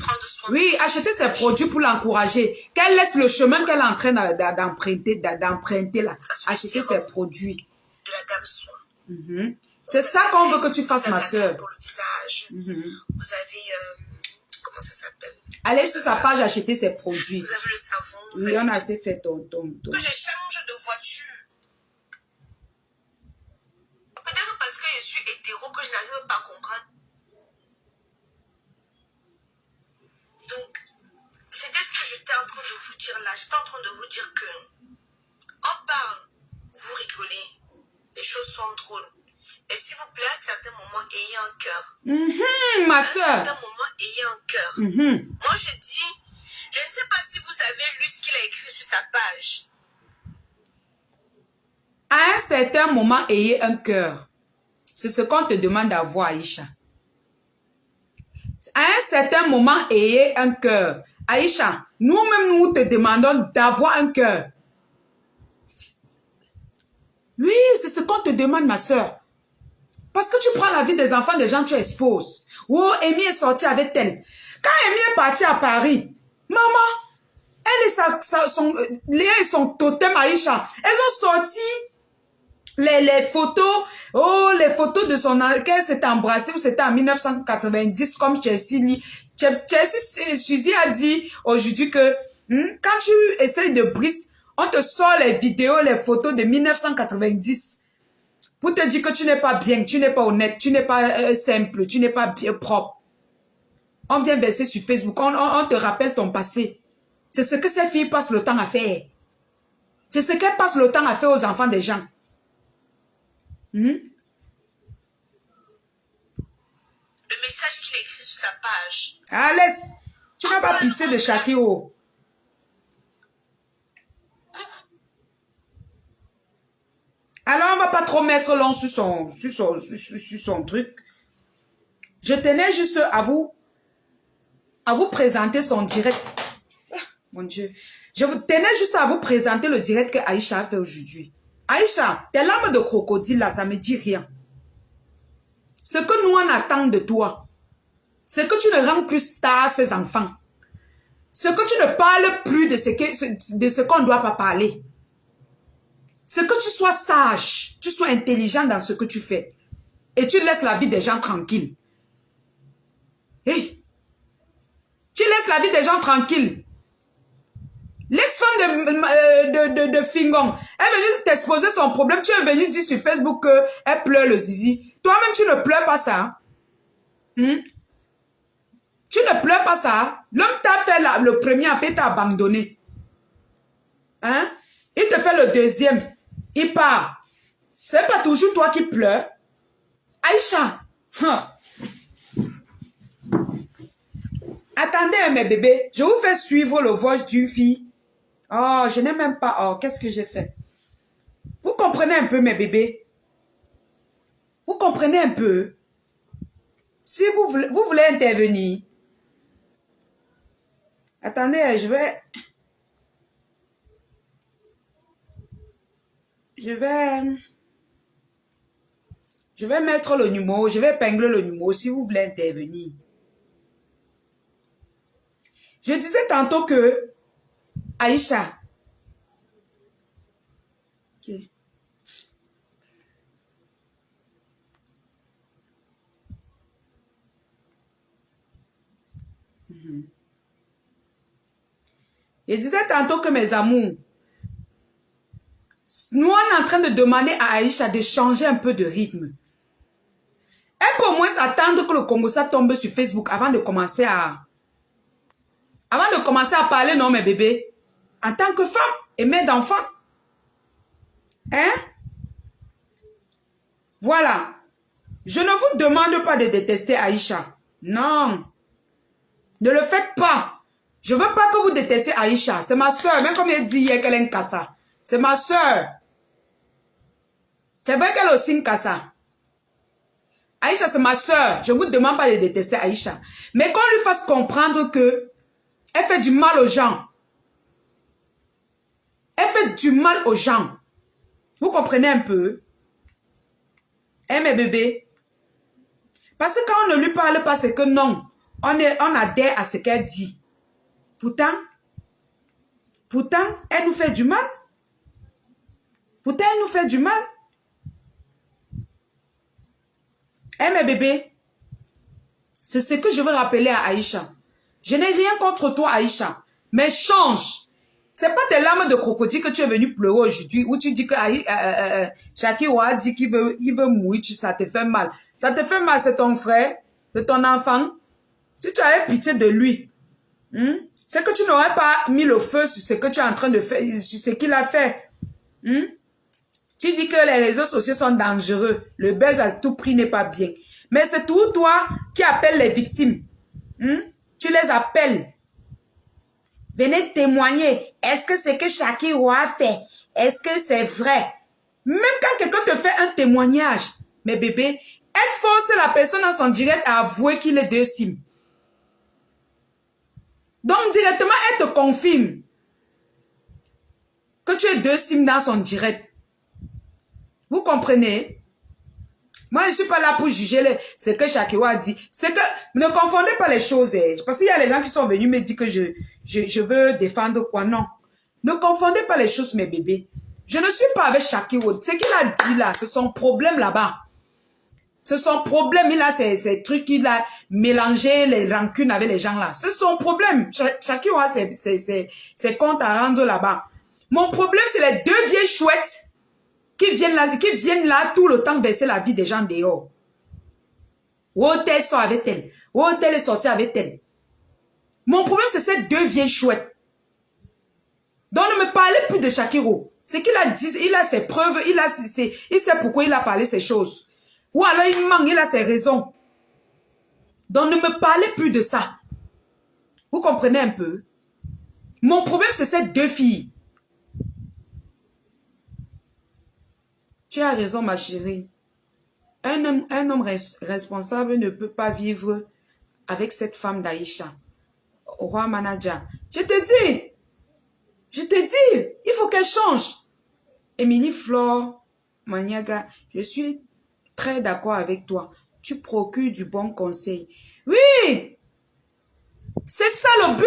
Oui, acheter ses produits pour l'encourager. Qu'elle laisse le chemin qu'elle est en train d'emprunter là. Acheter ses produits. De la gamme soin. C'est ça qu'on veut que tu fasses, ma soeur. Pour le visage. Vous avez, comment ça s'appelle? Allez sur sa page acheter ses produits. Vous avez le savon. Oui, on a assez fait ton. Que je change de voiture. Peut-être parce que je suis hétéro que je n'arrive pas à comprendre. Donc, c'était ce que j'étais en train de vous dire là. J'étais en train de vous dire que on parle, vous rigolez, les choses sont drôles. Et s'il vous plaît, à certains moments, ayez un cœur. Ma soeur. À certains moments, ayez un cœur. Moi, je dis, je ne sais pas si vous avez lu ce qu'il a écrit sur sa page. À un certain moment, ayez un cœur. C'est ce qu'on te demande d'avoir, Aïcha. À un certain moment, ayez un cœur. Aïcha, nous-mêmes, nous te demandons d'avoir un cœur. Oui, c'est ce qu'on te demande, ma soeur. Parce que tu prends la vie des enfants des gens, tu exposes. Oh, Amy est sortie avec elle. Quand Amy est partie à Paris, maman, elle et Léa et son totem Aïcha, elles ont sorti les photos, les photos de son qu'elle s'est embrassée, ou c'était en 1990, comme Chelsea Suzy a dit aujourd'hui que quand tu essayes de briser, on te sort les vidéos, les photos de 1990 pour te dire que tu n'es pas bien, tu n'es pas honnête, tu n'es pas simple, tu n'es pas bien propre. On vient verser sur Facebook, on te rappelle ton passé. C'est ce que ces filles passent le temps à faire. C'est ce qu'elles passent le temps à faire aux enfants des gens. Le message qu'il a écrit sur sa page. Ah, laisse. Tu n'as pas pitié de Shakiro. Alors, on ne va pas trop mettre long sur son truc. Je tenais juste à vous présenter son direct. Ah, mon Dieu. Je tenais juste à vous présenter le direct que Aïcha a fait aujourd'hui. Aïcha, tes larmes de crocodile là, ça me dit rien. Ce que nous on attend de toi, c'est que tu ne rends plus star ces enfants. Ce que tu ne parles plus de ce qu'on ne doit pas parler. C'est que tu sois sage, tu sois intelligent dans ce que tu fais. Et tu laisses la vie des gens tranquille. Hey, tu laisses la vie des gens tranquille. L'ex-femme de Fingon est venue t'exposer son problème. Tu es venu dire sur Facebook qu'elle pleure le zizi. Toi-même, tu ne pleures pas ça. Tu ne pleures pas ça. L'homme t'a fait le premier, après il t'a abandonné. Hein? Il te fait le deuxième. Il part. C'est pas toujours toi qui pleures. Aïcha. Attendez, mes bébés. Je vous fais suivre le voice d'une fille. Oh, je n'ai même pas... Oh, qu'est-ce que j'ai fait? Vous comprenez un peu, mes bébés? Vous comprenez un peu? Si vous voulez intervenir. Attendez, je vais mettre le numéro. Je vais épingler le numéro si vous voulez intervenir. Je disais tantôt que Aïcha. Ok. Je disais tantôt que mes amours, nous on est en train de demander à Aïcha de changer un peu de rythme. Elle peut au moins s'attendre que le Congossa tombe sur Facebook avant de commencer à parler, non mes bébés. En tant que femme et mère d'enfant. Hein? Voilà. Je ne vous demande pas de détester Aïcha. Non. Ne le faites pas. Je ne veux pas que vous détestiez Aïcha. C'est ma soeur. Même comme elle dit hier qu'elle est une cassa. C'est ma soeur. C'est vrai qu'elle est aussi une cassa. Aïcha, c'est ma soeur. Je ne vous demande pas de détester Aïcha. Mais qu'on lui fasse comprendre que elle fait du mal aux gens. Elle fait du mal aux gens. Vous comprenez un peu? Eh mes bébés. Parce que quand on ne lui parle pas, c'est que non. On adhère à ce qu'elle dit. Pourtant, elle nous fait du mal. Pourtant, elle nous fait du mal. Eh mes bébés, c'est ce que je veux rappeler à Aïcha. Je n'ai rien contre toi, Aïcha, mais change. C'est pas des larmes de crocodile que tu es venu pleurer aujourd'hui, où tu dis que Shakira a dit qu'il veut mourir, ça te fait mal. Ça te fait mal, c'est ton frère, c'est ton enfant. Si tu avais pitié de lui, c'est que tu n'aurais pas mis le feu sur ce que tu es en train de faire, sur ce qu'il a fait. Tu dis que les réseaux sociaux sont dangereux. Le buzz à tout prix n'est pas bien. Mais c'est tout toi qui appelles les victimes. Tu les appelles. Venez témoigner. Est-ce que c'est que Shakira a fait? Est-ce que c'est vrai? Même quand quelqu'un te fait un témoignage, mes bébés, elle force la personne dans son direct à avouer qu'il est 2 SIM. Donc directement, elle te confirme que tu es 2 SIM dans son direct. Vous comprenez? Moi, je ne suis pas là pour juger ce que Shakira a dit. C'est que, ne confondez pas les choses. Parce qu'il y a les gens qui sont venus me dire que je veux défendre quoi. Non. Ne confondez pas les choses, mes bébés. Je ne suis pas avec Shakira. Ce qu'il a dit là, c'est son problème là-bas. C'est son problème. Il a ces trucs, il a mélangé les rancunes avec les gens là. C'est son problème. Shakira a ses comptes à rendre là-bas. Mon problème, c'est les 2 vieilles chouettes qui viennent là tout le temps verser la vie des gens dehors. Ou elle sort avec elle. Ou elle est sortie avec elle. Mon problème, c'est ces 2 vieilles chouettes. Donc, ne me parlez plus de Shakira. Ce qu'il a dit, il a ses preuves, il sait pourquoi il a parlé ces choses. Ou alors, il manque, il a ses raisons. Donc, ne me parlez plus de ça. Vous comprenez un peu? Mon problème, c'est ces 2 filles. Tu as raison, ma chérie. Un homme responsable ne peut pas vivre avec cette femme d'Aïcha. Au roi manager. Je te dis, il faut qu'elle change. Émilie Flore Maniaga, je suis très d'accord avec toi. Tu procures du bon conseil. Oui, c'est ça le but.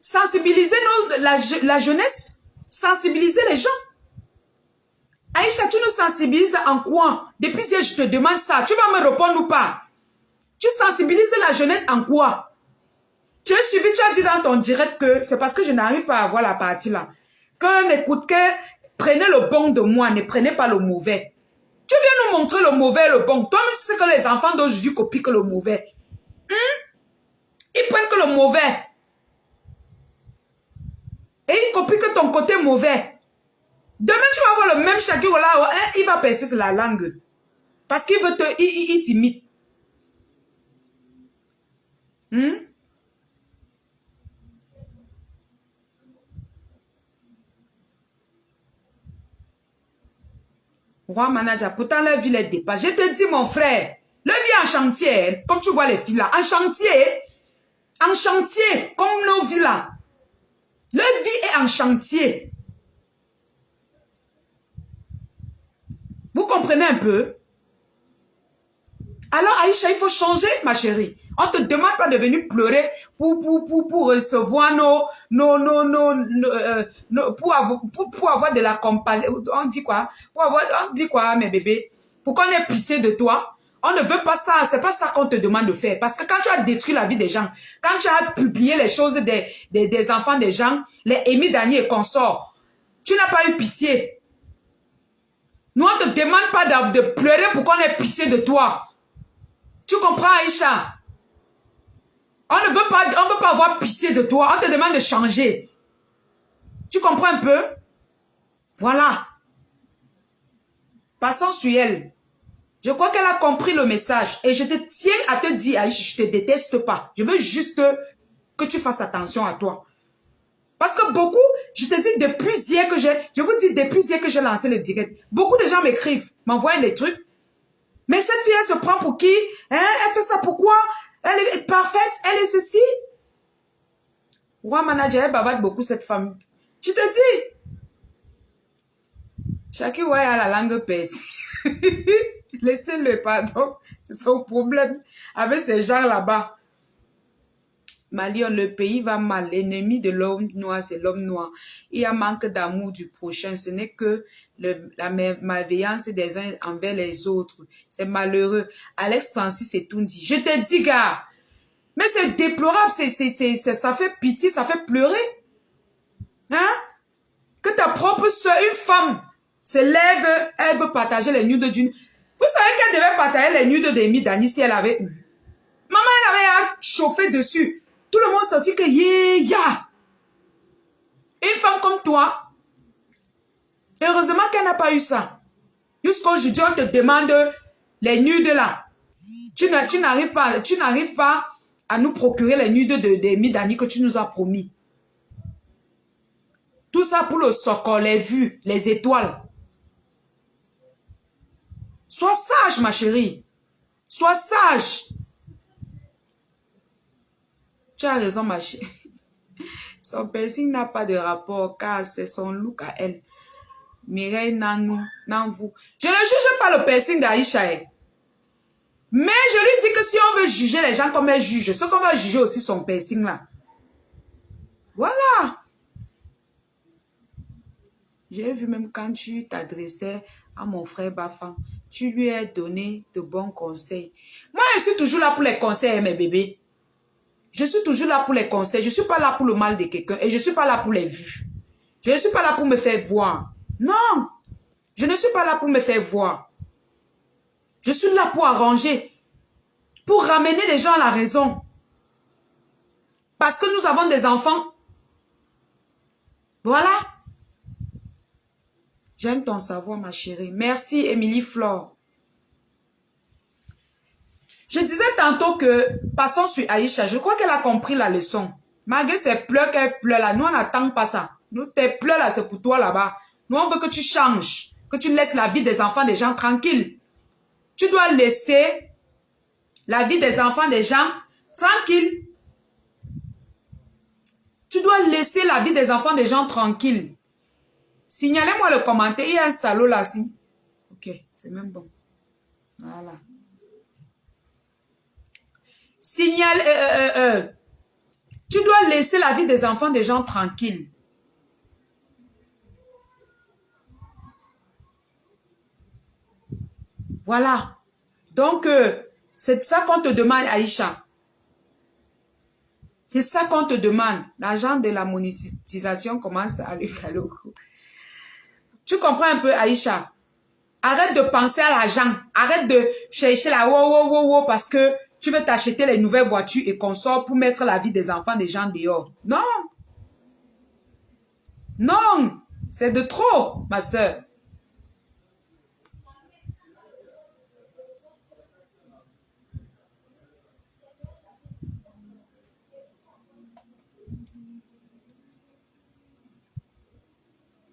Sensibiliser la jeunesse. Sensibiliser les gens. Aïcha, tu nous sensibilises en quoi? Depuis hier, je te demande ça. Tu vas me répondre ou pas? Tu sensibilises la jeunesse en quoi? Tu as suivi, tu as dit dans ton direct que c'est parce que je n'arrive pas à voir la partie là. Prenez le bon de moi, ne prenez pas le mauvais. Tu viens nous montrer le mauvais et le bon. Toi-même, tu sais que les enfants d'aujourd'hui copient que le mauvais. Ils prennent que le mauvais. Et ils copient que ton côté mauvais. Demain, tu vas voir le même Shakira là, il va percer sur la langue. Parce qu'il veut il t'imite. Roi manager, pourtant leur vie les dépasse. Je te dis, mon frère, leur vie est en chantier, comme tu vois les filles là, en chantier, comme nos vies là. Leur vie est en chantier. Vous comprenez un peu? Alors Aïcha, il faut changer, ma chérie. On ne te demande pas de venir pleurer pour recevoir pour avoir de la compassion. On dit quoi? On dit quoi, mes bébés? Pour qu'on ait pitié de toi. On ne veut pas ça. C'est pas ça qu'on te demande de faire. Parce que quand tu as détruit la vie des gens, quand tu as publié les choses des enfants des gens, les Amy Daniel et consorts, tu n'as pas eu pitié. Nous, on ne te demande pas de pleurer pour qu'on ait pitié de toi. Tu comprends, Aïcha? On ne veut pas avoir pitié de toi. On te demande de changer. Tu comprends un peu? Voilà. Passons sur elle. Je crois qu'elle a compris le message. Et je te tiens à te dire, Aïcha, je te déteste pas. Je veux juste que tu fasses attention à toi. Parce que beaucoup, je te dis depuis hier que je vous dis depuis hier que j'ai lancé le direct. Beaucoup de gens m'écrivent, m'envoient des trucs. Mais cette fille, elle se prend pour qui? Hein? Elle fait ça pourquoi? Elle est parfaite, elle est ceci. Roi manager, elle bavarde beaucoup cette femme. Je te dis. Chacun ouais, a la langue percée. Laissez-le, pardon. C'est son problème avec ces gens là-bas. Malion, le pays va mal. L'ennemi de l'homme noir, c'est l'homme noir. Il y a manque d'amour du prochain. Ce n'est que la malveillance des uns envers les autres. C'est malheureux. Alex Francis est tout dit. Je te dis, gars. Mais c'est déplorable. Ça fait pitié, ça fait pleurer. Hein? Que ta propre soeur, une femme, se lève, elle veut partager les nudes d'une... Vous savez qu'elle devait partager les nudes d'Amy Dani si elle avait eu. Maman, elle avait à chauffer dessus. Tout le monde sentit que une femme comme toi, heureusement qu'elle n'a pas eu ça. Jusqu'aujourd'hui, on te demande les nudes là. Tu n'arrives pas à nous procurer les nudes d'Amy Dani que tu nous as promis. Tout ça pour le socor, les vues, les étoiles. Sois sage, ma chérie. Sois sage. Tu as raison, ma chérie. Son piercing n'a pas de rapport car c'est son look à elle. Mireille, non vous. Je ne juge pas le piercing d'Aïcha. Mais je lui dis que si on veut juger les gens comme elle juge, ce qu'on va juger aussi son piercing là. Voilà. J'ai vu même quand tu t'adressais à mon frère Bafan, tu lui as donné de bons conseils. Moi, je suis toujours là pour les conseils, mes bébés. Je suis toujours là pour les conseils. Je ne suis pas là pour le mal de quelqu'un et je ne suis pas là pour les vues. Je ne suis pas là pour me faire voir. Non, je ne suis pas là pour me faire voir. Je suis là pour arranger, pour ramener les gens à la raison. Parce que nous avons des enfants. Voilà. J'aime ton savoir, ma chérie. Merci, Émilie Flore. Je disais tantôt que, passons sur Aïcha, je crois qu'elle a compris la leçon. Malgré ses pleurs qu'elle pleure là, nous on n'attend pas ça. Nous, tes pleurs là, c'est pour toi là-bas. Nous, on veut que tu changes, que tu laisses la vie des enfants des gens tranquille. Tu dois laisser la vie des enfants des gens tranquille. Tu dois laisser la vie des enfants des gens tranquille. Signalez-moi le commentaire. Il y a un salaud là, si. Ok, c'est même bon. Voilà. Signale. Tu dois laisser la vie des enfants des gens tranquille. Voilà. Donc, c'est ça qu'on te demande, Aïcha. C'est ça qu'on te demande. L'argent de la monétisation commence à lui faire le coup. Tu comprends un peu, Aïcha? Arrête de penser à l'argent. Arrête de chercher la wow, parce que tu veux t'acheter les nouvelles voitures et consorts pour mettre la vie des enfants des gens dehors. Non. Non. C'est de trop, ma soeur.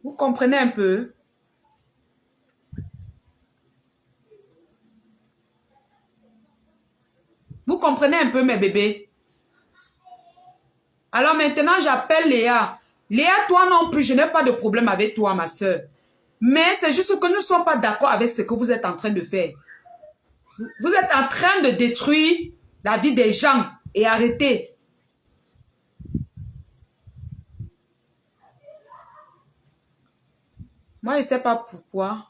Vous comprenez un peu? Vous comprenez un peu, mes bébés? Alors maintenant, j'appelle Léa. Léa, toi non plus, je n'ai pas de problème avec toi, ma soeur. Mais c'est juste que nous ne sommes pas d'accord avec ce que vous êtes en train de faire. Vous êtes en train de détruire la vie des gens et arrêtez. Moi, je ne sais pas pourquoi.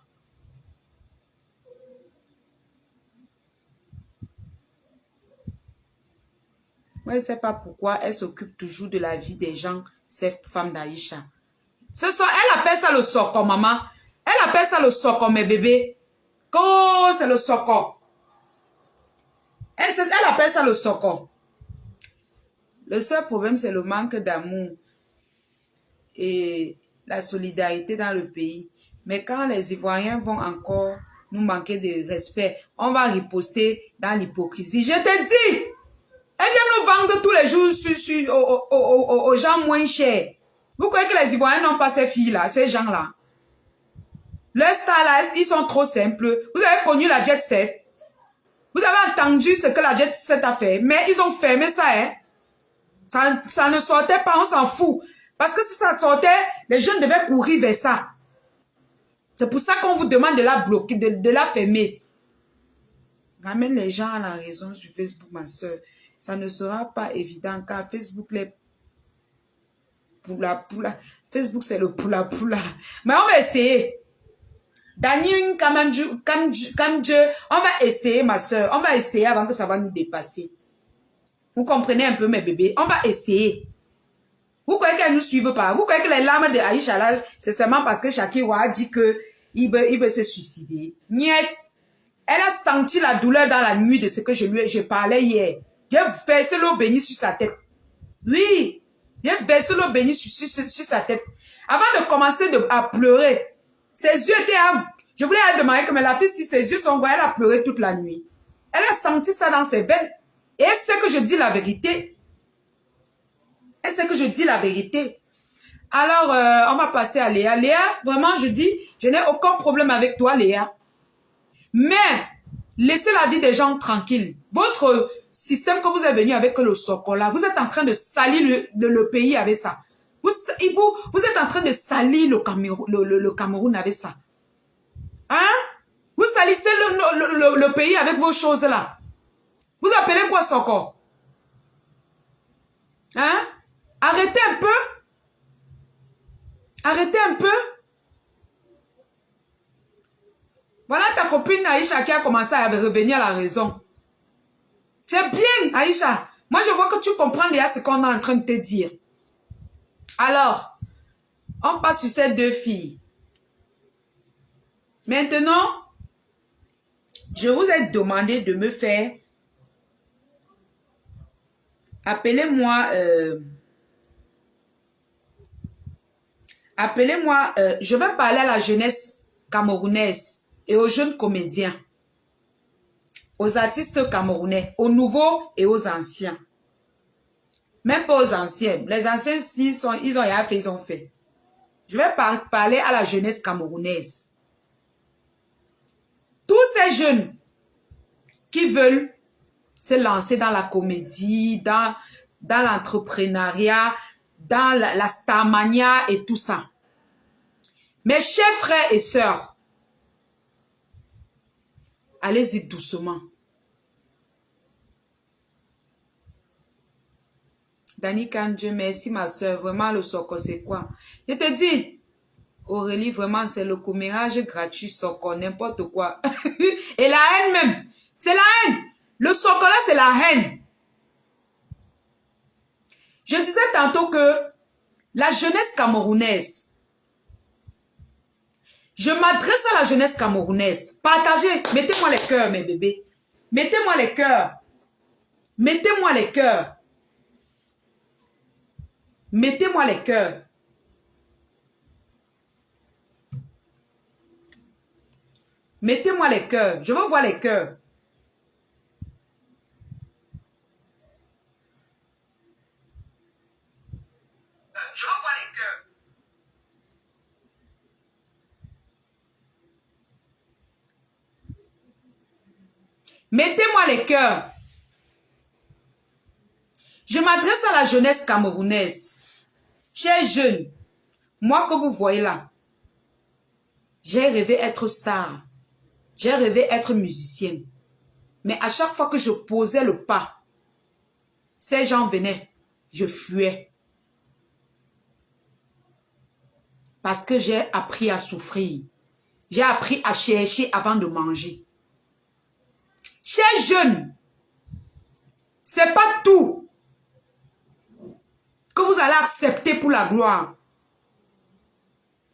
Moi, je ne sais pas pourquoi elle s'occupe toujours de la vie des gens, cette femme d'Aïcha. Elle appelle ça le socor, maman. Elle appelle ça le socor, mes bébés. Oh, c'est le socor. Elle appelle ça le socor. Le seul problème, c'est le manque d'amour et la solidarité dans le pays. Mais quand les Ivoiriens vont encore nous manquer de respect. On va riposter dans l'hypocrisie. Je te dis, elles viennent nous vendre tous les jours aux gens moins chers. Vous croyez que les Ivoiriens n'ont pas ces filles-là, ces gens-là? Leurs stars là, ils sont trop simples. Vous avez connu la Jet Set. Vous avez entendu ce que la Jet Set a fait. Mais ils ont fermé ça, hein. Ça ne sortait pas, on s'en fout. Parce que si ça sortait, les jeunes devaient courir vers ça. C'est pour ça qu'on vous demande de la bloquer, de la fermer. Ramène les gens à la raison sur Facebook, ma soeur. Ça ne sera pas évident car Facebook, les poula. Facebook, c'est le poula. Mais on va essayer. Daniel Kamdje, on va essayer, ma soeur. On va essayer avant que ça va nous dépasser. Vous comprenez un peu, mes bébés? On va essayer. Vous croyez qu'elle ne nous suive pas? Vous croyez que les larmes de Aïcha là, c'est seulement parce que Shakira a dit qu'il veut se suicider? Niet. Elle a senti la douleur dans la nuit de ce que je parlais hier. J'ai versé l'eau bénie sur sa tête. Oui. J'ai versé l'eau bénie sur sa tête. Avant de commencer à pleurer, ses yeux étaient... Je voulais lui demander que mais la fille, si ses yeux sont gros, elle a pleuré toute la nuit. Elle a senti ça dans ses veines. Et elle sait que je dis la vérité. Elle sait que je dis la vérité. Alors, on va passer à Léa. Léa, vraiment, je dis, je n'ai aucun problème avec toi, Léa. Mais, laissez la vie des gens tranquille. Votre système que vous êtes venu avec le Sokola, vous êtes en train de salir le pays avec ça. Vous êtes en train de salir le Cameroun avec ça. Hein? Vous salissez le pays avec vos choses là. Vous appelez quoi Soko? Hein? Arrêtez un peu. Arrêtez un peu. Voilà ta copine Aïcha qui a commencé à revenir à la raison. C'est bien, Aïcha. Moi, je vois que tu comprends déjà ce qu'on est en train de te dire. Alors, on passe sur ces deux filles. Maintenant, je vous ai demandé de me faire... Appelez-moi... je vais parler à la jeunesse camerounaise et aux jeunes comédiens, aux artistes camerounais, aux nouveaux et aux anciens. Même pas aux anciens. Les anciens, ils ont rien fait, ils ont fait. Je vais parler à la jeunesse camerounaise. Tous ces jeunes qui veulent se lancer dans la comédie, dans l'entrepreneuriat, dans la starmania et tout ça. Mes chers frères et sœurs, allez-y doucement. Dani Kamdje, merci ma soeur. Vraiment, le Soko, c'est quoi? Je te dis, Aurélie, vraiment, c'est le commérage gratuit Soko, n'importe quoi. Et la haine même. C'est la haine. Le Soko là, c'est la haine. Je disais tantôt que la jeunesse camerounaise, je m'adresse à la jeunesse camerounaise. Partagez, mettez-moi les cœurs, mes bébés. Mettez-moi les cœurs. Mettez-moi les cœurs. Mettez-moi les cœurs. Mettez-moi les cœurs. Je veux voir les cœurs. Je veux voir les cœurs. Mettez-moi les cœurs. Je m'adresse à la jeunesse camerounaise. Chers jeunes, moi que vous voyez là, j'ai rêvé être star. J'ai rêvé être musicienne. Mais à chaque fois que je posais le pas, ces gens venaient, je fuais. Parce que j'ai appris à souffrir. J'ai appris à chercher avant de manger. Chers jeunes, c'est pas tout que vous allez accepter pour la gloire.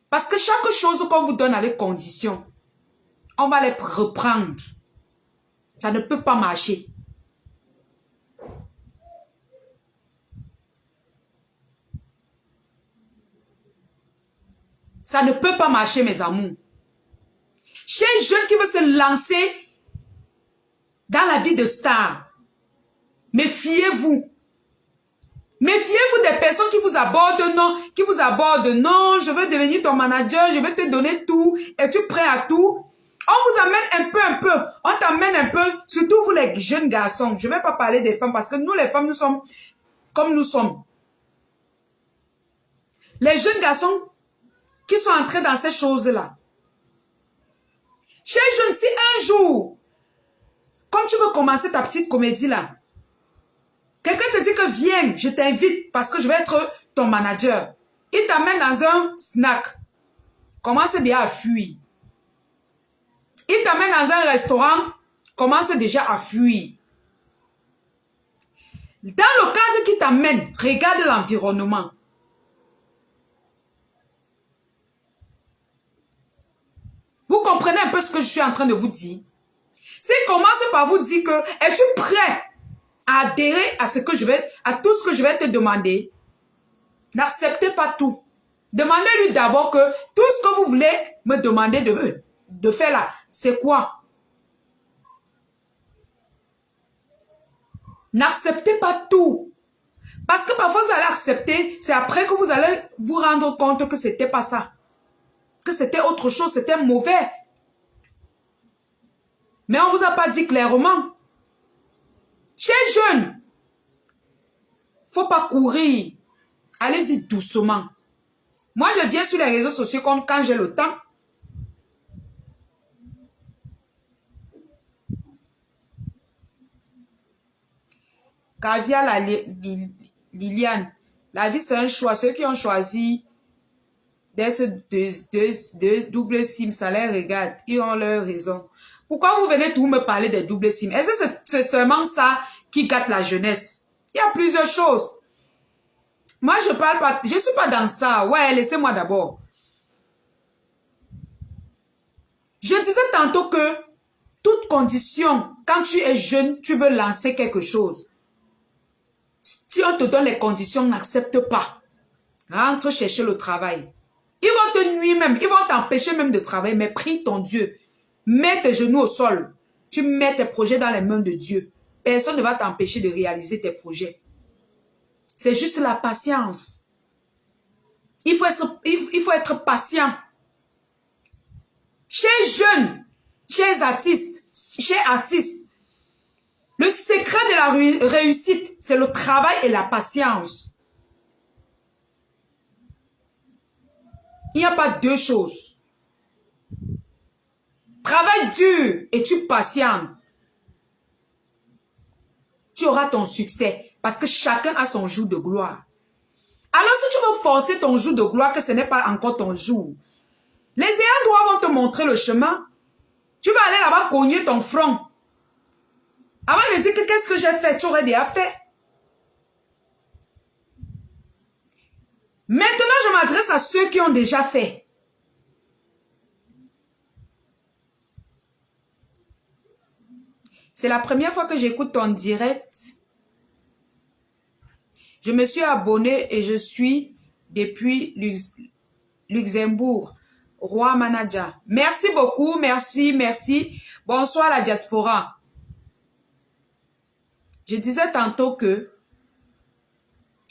Parce que chaque chose qu'on vous donne avec condition, on va les reprendre. Ça ne peut pas marcher. Ça ne peut pas marcher, mes amours. Chez les jeunes qui veulent se lancer dans la vie de star, méfiez-vous. Méfiez-vous des personnes qui vous abordent, non, non, je veux devenir ton manager, je vais te donner tout, es-tu prêt à tout? On vous amène un peu, on t'amène un peu, surtout vous les jeunes garçons. Je ne vais pas parler des femmes parce que nous les femmes, nous sommes comme nous sommes. Les jeunes garçons qui sont entrés dans ces choses-là. Chez les jeunes, si un jour, comme tu veux commencer ta petite comédie là, quelqu'un te dit que viens, je t'invite parce que je vais être ton manager. Il t'amène dans un snack. Commence déjà à fuir. Il t'amène dans un restaurant. Commence déjà à fuir. Dans le cadre qui t'amène, regarde l'environnement. Vous comprenez un peu ce que je suis en train de vous dire? S'il commence par vous dire que, es-tu prêt à adhérer à à tout ce que je vais te demander? N'acceptez pas tout. Demandez-lui d'abord que tout ce que vous voulez me demander de faire là, c'est quoi? N'acceptez pas tout. Parce que parfois vous allez accepter, c'est après que vous allez vous rendre compte que c'était pas ça. Que c'était autre chose, c'était mauvais. Mais on ne vous a pas dit clairement. Chez les jeunes, faut pas courir. Allez-y doucement. Moi, je viens sur les réseaux sociaux quand j'ai le temps. Kavia, Liliane, la vie c'est un choix. Ceux qui ont choisi d'être deux double SIM, ça les regarde. Ils ont leur raison. Pourquoi vous venez tout me parler des doubles SIM? Est-ce que c'est seulement ça qui gâte la jeunesse? Il y a plusieurs choses. Moi, je parle pas, je suis pas dans ça. Ouais, laissez-moi d'abord. Je disais tantôt que toute condition, quand tu es jeune, tu veux lancer quelque chose. Si on te donne les conditions, n'accepte pas. Rentre chercher le travail. Ils vont te nuire même, ils vont t'empêcher même de travailler, mais prie ton Dieu. Mets tes genoux au sol. Tu mets tes projets dans les mains de Dieu. Personne ne va t'empêcher de réaliser tes projets. C'est juste la patience. Il faut être patient. Chez jeunes, chez artistes, le secret de la réussite, c'est le travail et la patience. Il n'y a pas deux choses. Travaille dur et tu patientes. Tu auras ton succès parce que chacun a son jour de gloire. Alors si tu veux forcer ton jour de gloire, que ce n'est pas encore ton jour, les ayants droit vont te montrer le chemin. Tu vas aller là-bas cogner ton front. Avant de dire que qu'est-ce que j'ai fait, tu aurais déjà fait. Maintenant, je m'adresse à ceux qui ont déjà fait. C'est la première fois que j'écoute ton direct. Je me suis abonnée et je suis depuis Luxembourg. Roi Manager. Merci beaucoup, merci, merci. Bonsoir la diaspora. Je disais tantôt que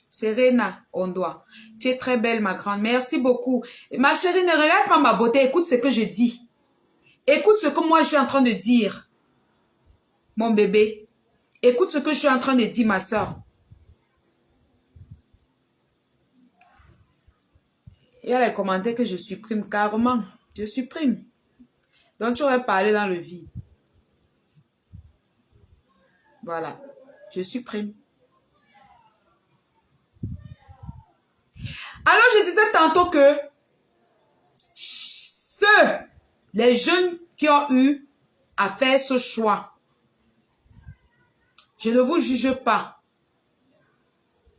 Serena Ondoa, tu es très belle ma grande. Merci beaucoup. Ma chérie, ne regarde pas ma beauté, écoute ce que je dis. Écoute ce que moi je suis en train de dire. Mon bébé, écoute ce que je suis en train de dire ma soeur. Il y a les commentaires que je supprime carrément. Je supprime. Donc tu aurais parlé dans le vide. Voilà. Je supprime. Alors je disais tantôt que les jeunes qui ont eu à faire ce choix, je ne vous juge pas.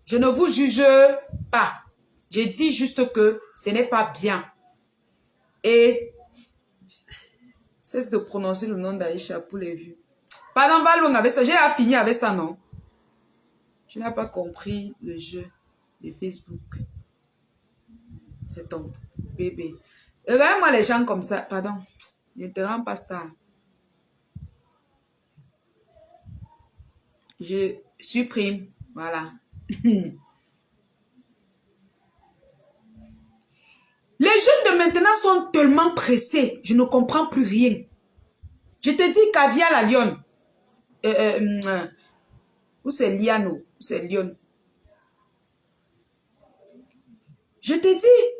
Je ne vous juge pas. Je dis juste que ce n'est pas bien. Et cesse de prononcer le nom d'Aïcha pour les vues. Pardon, Balong avec ça. J'ai fini avec ça, non? Je n'ai pas compris le jeu de Facebook. C'est ton bébé. Regarde-moi les gens comme ça. Pardon. Ne te rends pas star. Je supprime. Voilà. Les jeunes de maintenant sont tellement pressés. Je ne comprends plus rien. Je te dis Caviar la lionne. Où c'est Liano? Où c'est Lyon? Je te dis.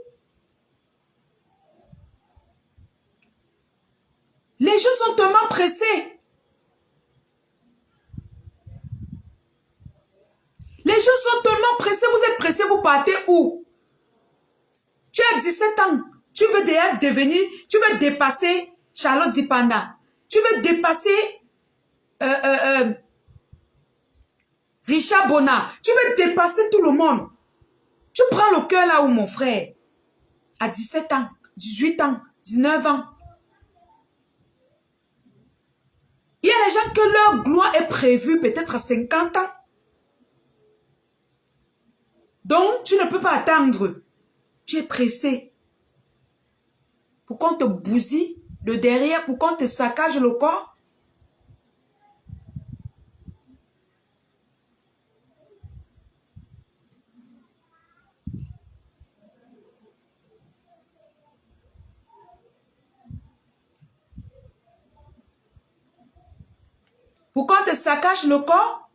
Les jeunes sont tellement pressés. Les jeunes sont tellement pressés. Vous êtes pressés, vous partez où? Tu as 17 ans. Tu veux déjà devenir, tu veux dépasser Charlotte Dipanda. Tu veux dépasser Richard Bona. Tu veux dépasser tout le monde. Tu prends le cœur là où mon frère. À 17 ans, 18 ans, 19 ans. Il y a des gens que leur gloire est prévue peut-être à 50 ans. Donc, tu ne peux pas attendre. Tu es pressé. Pour qu'on te bousille le derrière, pour qu'on te saccage le corps. Pour qu'on te saccage le corps.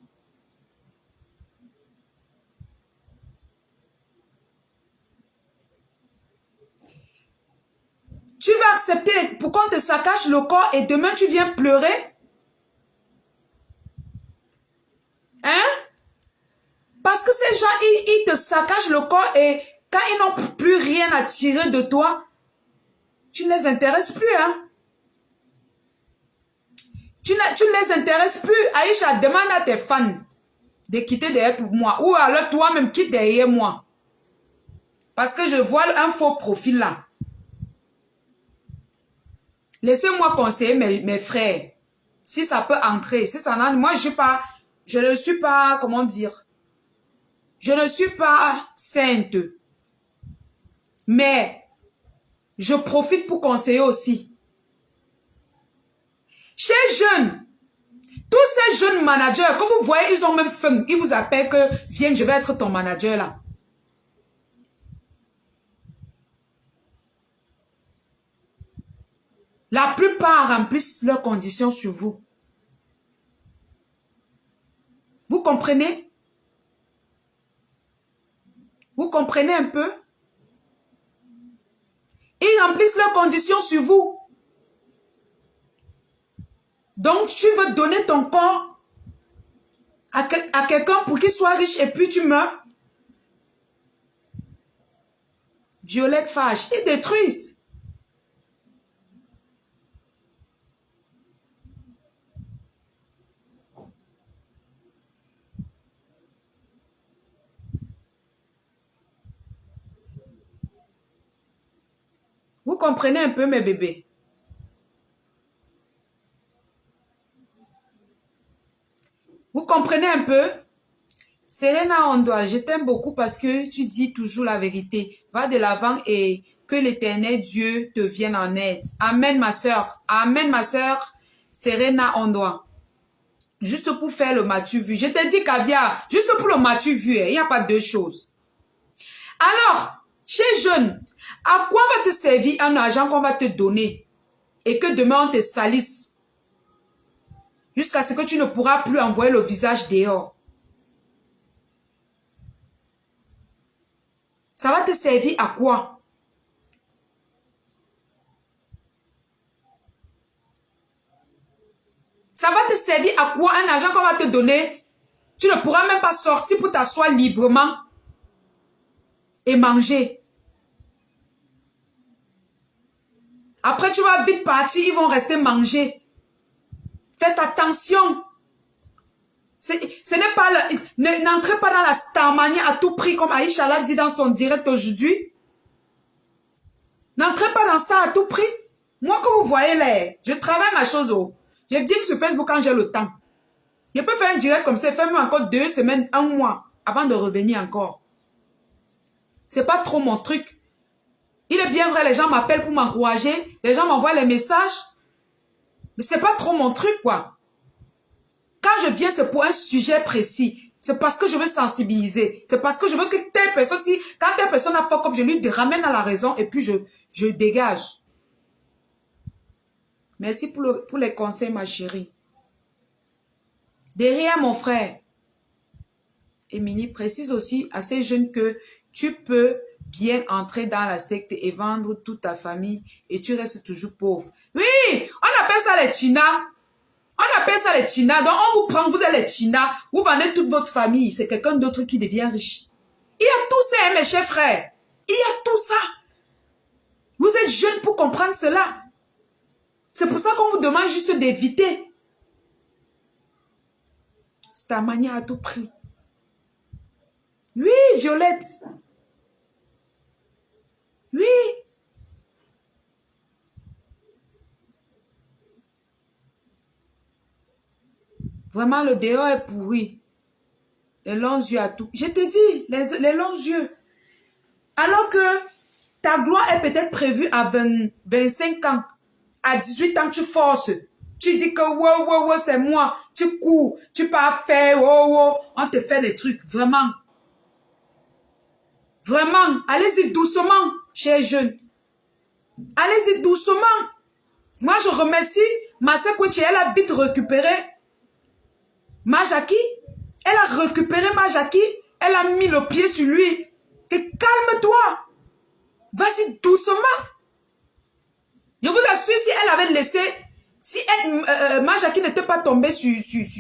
Tu vas accepter pour qu'on te saccage le corps et demain tu viens pleurer? Hein? Parce que ces gens, ils te saccagent le corps et quand ils n'ont plus rien à tirer de toi, tu ne les intéresses plus, hein? Tu ne les intéresses plus. Aïcha, demande à tes fans de quitter derrière moi. Ou alors toi-même quitte derrière moi. Parce que je vois un faux profil là. Laissez-moi conseiller mes frères. Si ça peut entrer. Si ça n'entre, moi je ne suis pas, comment dire. Je ne suis pas sainte. Mais je profite pour conseiller aussi. Chez jeunes, tous ces jeunes managers, comme vous voyez, ils ont même faim. Ils vous appellent que, viens, je vais être ton manager là. La plupart remplissent leurs conditions sur vous. Vous comprenez? Vous comprenez un peu? Ils remplissent leurs conditions sur vous. Donc, tu veux donner ton corps à quelqu'un pour qu'il soit riche et puis tu meurs? Violette fâche. Ils détruisent. Vous comprenez un peu mes bébés? Vous comprenez un peu? Serena Ondoa, je t'aime beaucoup parce que tu dis toujours la vérité. Va de l'avant et que l'éternel Dieu te vienne en aide. Amen ma soeur. Amen ma soeur Serena Ondoa. Juste pour faire le matu vu. Je te dis Caviar, juste pour le matu vu, il n'y a pas deux choses. Alors, chez jeunes, à quoi va te servir un argent qu'on va te donner et que demain on te salisse jusqu'à ce que tu ne pourras plus envoyer le visage dehors? Ça va te servir à quoi? Ça va te servir à quoi un argent qu'on va te donner? Tu ne pourras même pas sortir pour t'asseoir librement et manger. Après, tu vas vite partir, ils vont rester manger. Faites attention. Ce n'est pas le... N'entrez pas dans la starmanie à tout prix, comme Aïcha l'a dit dans son direct aujourd'hui. N'entrez pas dans ça à tout prix. Moi, que vous voyez là, je travaille ma chose. Je dis sur Facebook quand j'ai le temps. Je peux faire un direct comme ça, faire même encore 2 semaines, 1 mois, avant de revenir encore. C'est pas trop mon truc. Il est bien vrai, les gens m'appellent pour m'encourager. Les gens m'envoient les messages. Mais c'est pas trop mon truc, quoi. Quand je viens, c'est pour un sujet précis. C'est parce que je veux sensibiliser. C'est parce que je veux que telle personne, quand telle personne a fait comme je lui ramène à la raison et puis je dégage. Merci pour les conseils, ma chérie. Derrière mon frère, Émilie précise aussi à ces jeunes que tu peux bien entrer dans la secte et vendre toute ta famille et tu restes toujours pauvre. Oui, on appelle ça les chinas. On appelle ça les chinas. Donc on vous prend, vous êtes les chinas, vous vendez toute votre famille. C'est quelqu'un d'autre qui devient riche. Il y a tout ça, mes chers frères. Il y a tout ça. Vous êtes jeunes pour comprendre cela. C'est pour ça qu'on vous demande juste d'éviter. C'est ta manière à tout prix. Oui, Violette. Oui. Vraiment, le dehors est pourri. Les longs yeux à tout. Je te dis, les longs yeux. Alors que ta gloire est peut-être prévue à 25 ans. À 18 ans, tu forces. Tu dis que wow, c'est moi. Tu cours. Tu pars faire wow. On te fait des trucs. Vraiment. Vraiment. Allez-y doucement, chers jeunes. Allez-y doucement. Moi, je remercie Massa Kouchi. Elle a vite récupéré Majaki. Elle a récupéré Majaki. Elle a mis le pied sur lui. Et calme-toi. Vas-y doucement. Je vous assure, si elle avait laissé, si Majaki n'était pas tombée sur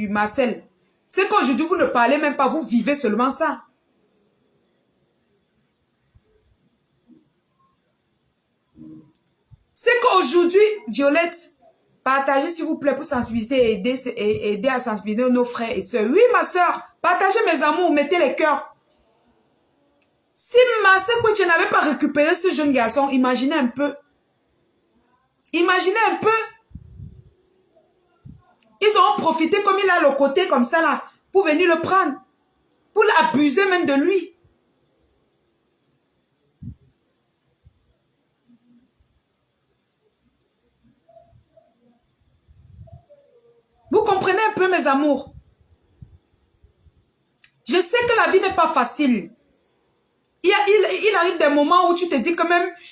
Marcel, c'est qu'aujourd'hui, vous ne parlez même pas, vous vivez seulement ça. C'est qu'aujourd'hui, Violette, partagez s'il vous plaît pour sensibiliser et aider à sensibiliser nos frères et sœurs. Oui, ma soeur, partagez mes amours, mettez les cœurs. Si Marcel Kouetche n'avait pas récupéré ce jeune garçon, imaginez un peu. Imaginez un peu. Ils ont profité comme il a le côté comme ça là, pour venir le prendre. Pour l'abuser même de lui. Vous comprenez un peu mes amours. Je sais que la vie n'est pas facile. Il arrive des moments où tu te dis que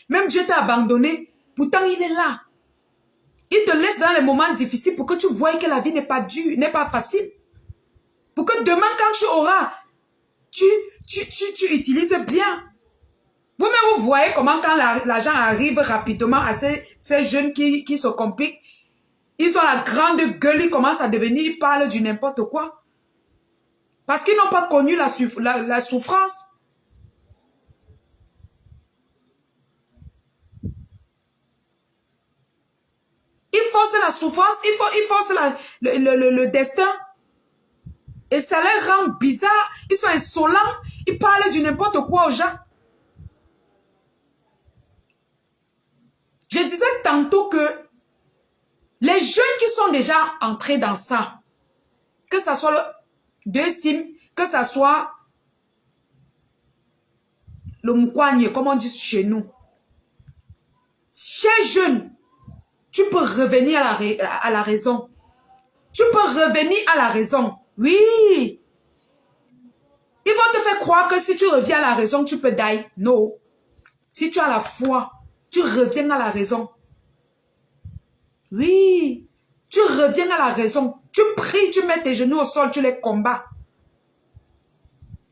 même Dieu t'a abandonné. Pourtant, il est là. Il te laisse dans les moments difficiles pour que tu vois que la vie n'est pas dure, n'est pas facile. Pour que demain, quand tu auras, tu utilises bien. Vous-même, vous voyez comment quand l'argent arrive rapidement à ces jeunes qui se compliquent, ils ont la grande gueule, ils commencent à devenir, ils parlent du n'importe quoi. Parce qu'ils n'ont pas connu la souffrance. Ils forcent la souffrance, ils forcent le destin. Et ça les rend bizarres. Ils sont insolents. Ils parlent du n'importe quoi aux gens. Je disais tantôt que les jeunes qui sont déjà entrés dans ça, que ce soit le deuxième, que ce soit le moukwanye, comme on dit chez nous. Chez jeunes, tu peux revenir à la raison. Tu peux revenir à la raison. Oui. Ils vont te faire croire que si tu reviens à la raison, tu peux die. Non. Si tu as la foi, tu reviens à la raison. Oui. Tu reviens à la raison. Tu pries, tu mets tes genoux au sol, tu les combats.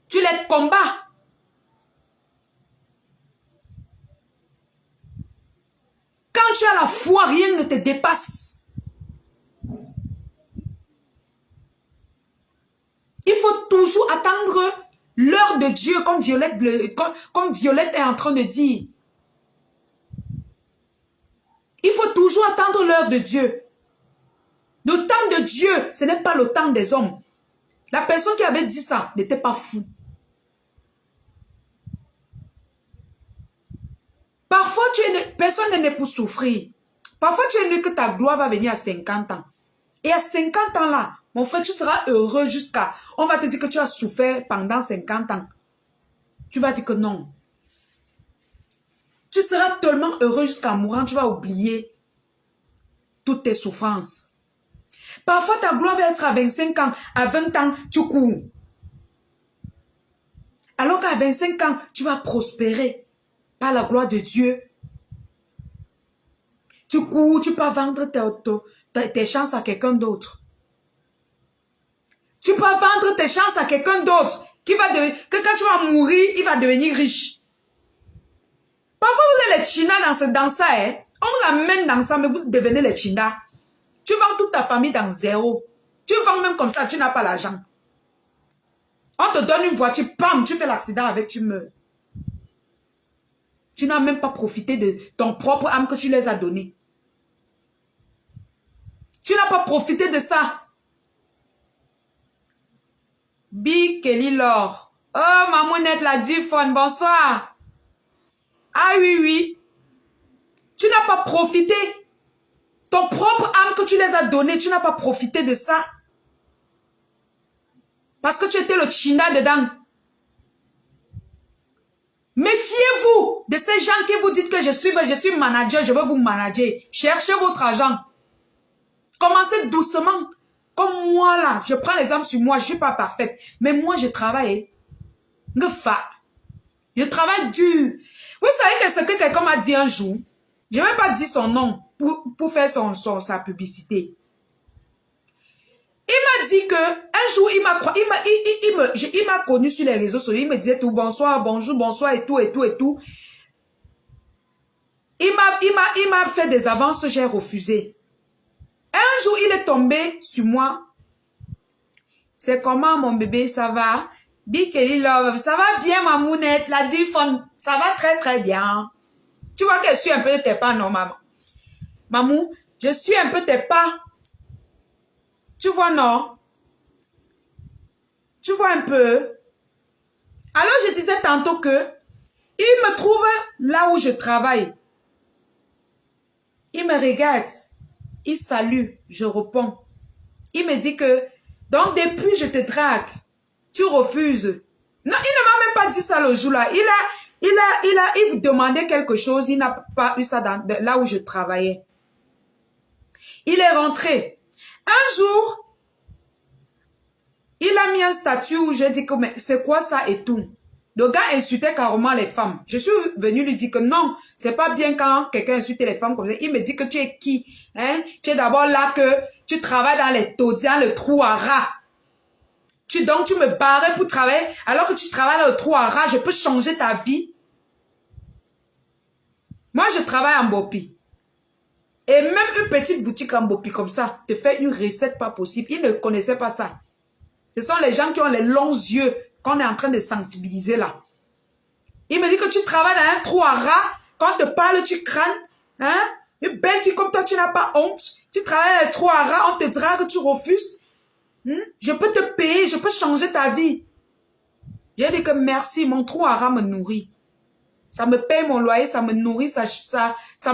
Tu les combats. Quand tu as la foi, rien ne te dépasse. Il faut toujours attendre l'heure de Dieu, comme Violette est en train de dire. Il faut toujours attendre l'heure de Dieu. Le temps de Dieu, ce n'est pas le temps des hommes. La personne qui avait dit ça n'était pas fou. Parfois, personne n'est né pour souffrir. Parfois, tu es né que ta gloire va venir à 50 ans. Et à 50 ans là, mon frère, tu seras heureux jusqu'à... On va te dire que tu as souffert pendant 50 ans. Tu vas dire que non. Tu seras tellement heureux jusqu'à mourant, tu vas oublier toutes tes souffrances. Parfois, ta gloire va être à 25 ans, à 20 ans, tu cours. Alors qu'à 25 ans, tu vas prospérer par la gloire de Dieu. Tu cours, tu peux vendre tes chances à quelqu'un d'autre. Tu peux vendre tes chances à quelqu'un d'autre que quand tu vas mourir, il va devenir riche. Parfois, vous êtes les chinas dans ça. Hein? On vous amène dans ça, mais vous devenez les chinas. Tu vends toute ta famille dans zéro. Tu vends même comme ça, tu n'as pas l'argent. On te donne une voiture, pam, tu fais l'accident avec, tu meurs. Tu n'as même pas profité de ton propre âme que tu les as donné. Tu n'as pas profité de ça. Big Kelly Laure. Oh, mamounette la diphone, bonsoir. Ah oui, oui. Tu n'as pas profité. Ton propre âme que tu les as donné, tu n'as pas profité de ça. Parce que tu étais le china dedans. Méfiez-vous de ces gens qui vous disent que je suis manager, je veux vous manager. Cherchez votre argent. Commencez doucement. Comme moi là, je prends l'exemple sur moi, je ne suis pas parfaite. Mais moi, je travaille. Je travaille dur. Vous savez que ce que quelqu'un m'a dit un jour, je ne vais pas dire son nom pour faire sa publicité. Il m'a dit que un jour, il m'a connu sur les réseaux sociaux. Il me disait tout bonsoir, bonjour, bonsoir et tout, et tout, et tout. Il m'a fait des avances, j'ai refusé. Un jour, il est tombé sur moi. C'est comment mon bébé, ça va? Big Kelly Love, ça va bien ma mounette, la diphone, ça va très très bien. Tu vois que je suis un peu de tes pas, non maman? Mamou, je suis un peu tes pas. Tu vois, non? Tu vois un peu? Alors, je disais tantôt que il me trouve là où je travaille. Il me regarde. Il salue. Je réponds. Il me dit que, donc depuis je te drague, tu refuses. Non, il ne m'a même pas dit ça le jour-là. Il demandait quelque chose. Il n'a pas eu ça là où je travaillais. Il est rentré. Un jour, il a mis un statut où j'ai dit que mais c'est quoi ça et tout. Le gars insultait carrément les femmes. Je suis venue lui dire que non, c'est pas bien quand quelqu'un insulte les femmes comme ça. Il me dit que tu es qui? Hein? Tu es d'abord là que tu travailles dans les taudis, dans le trou à rats. Donc tu me barrais pour travailler. Alors que tu travailles dans le trou à rats, je peux changer ta vie. Moi, je travaille en Bopi. Et même une petite boutique en Bopi comme ça, te fait une recette pas possible. Ils ne connaissaient pas ça. Ce sont les gens qui ont les longs yeux qu'on est en train de sensibiliser là. Il me dit que tu travailles dans un trou à rats. Quand on te parle, tu crânes. Hein? Une belle fille comme toi, tu n'as pas honte. Tu travailles dans un trou à rats, on te dira que tu refuses. Je peux te payer, je peux changer ta vie. J'ai dit que merci, mon trou à rats me nourrit. Ça me paye mon loyer, ça me nourrit, ça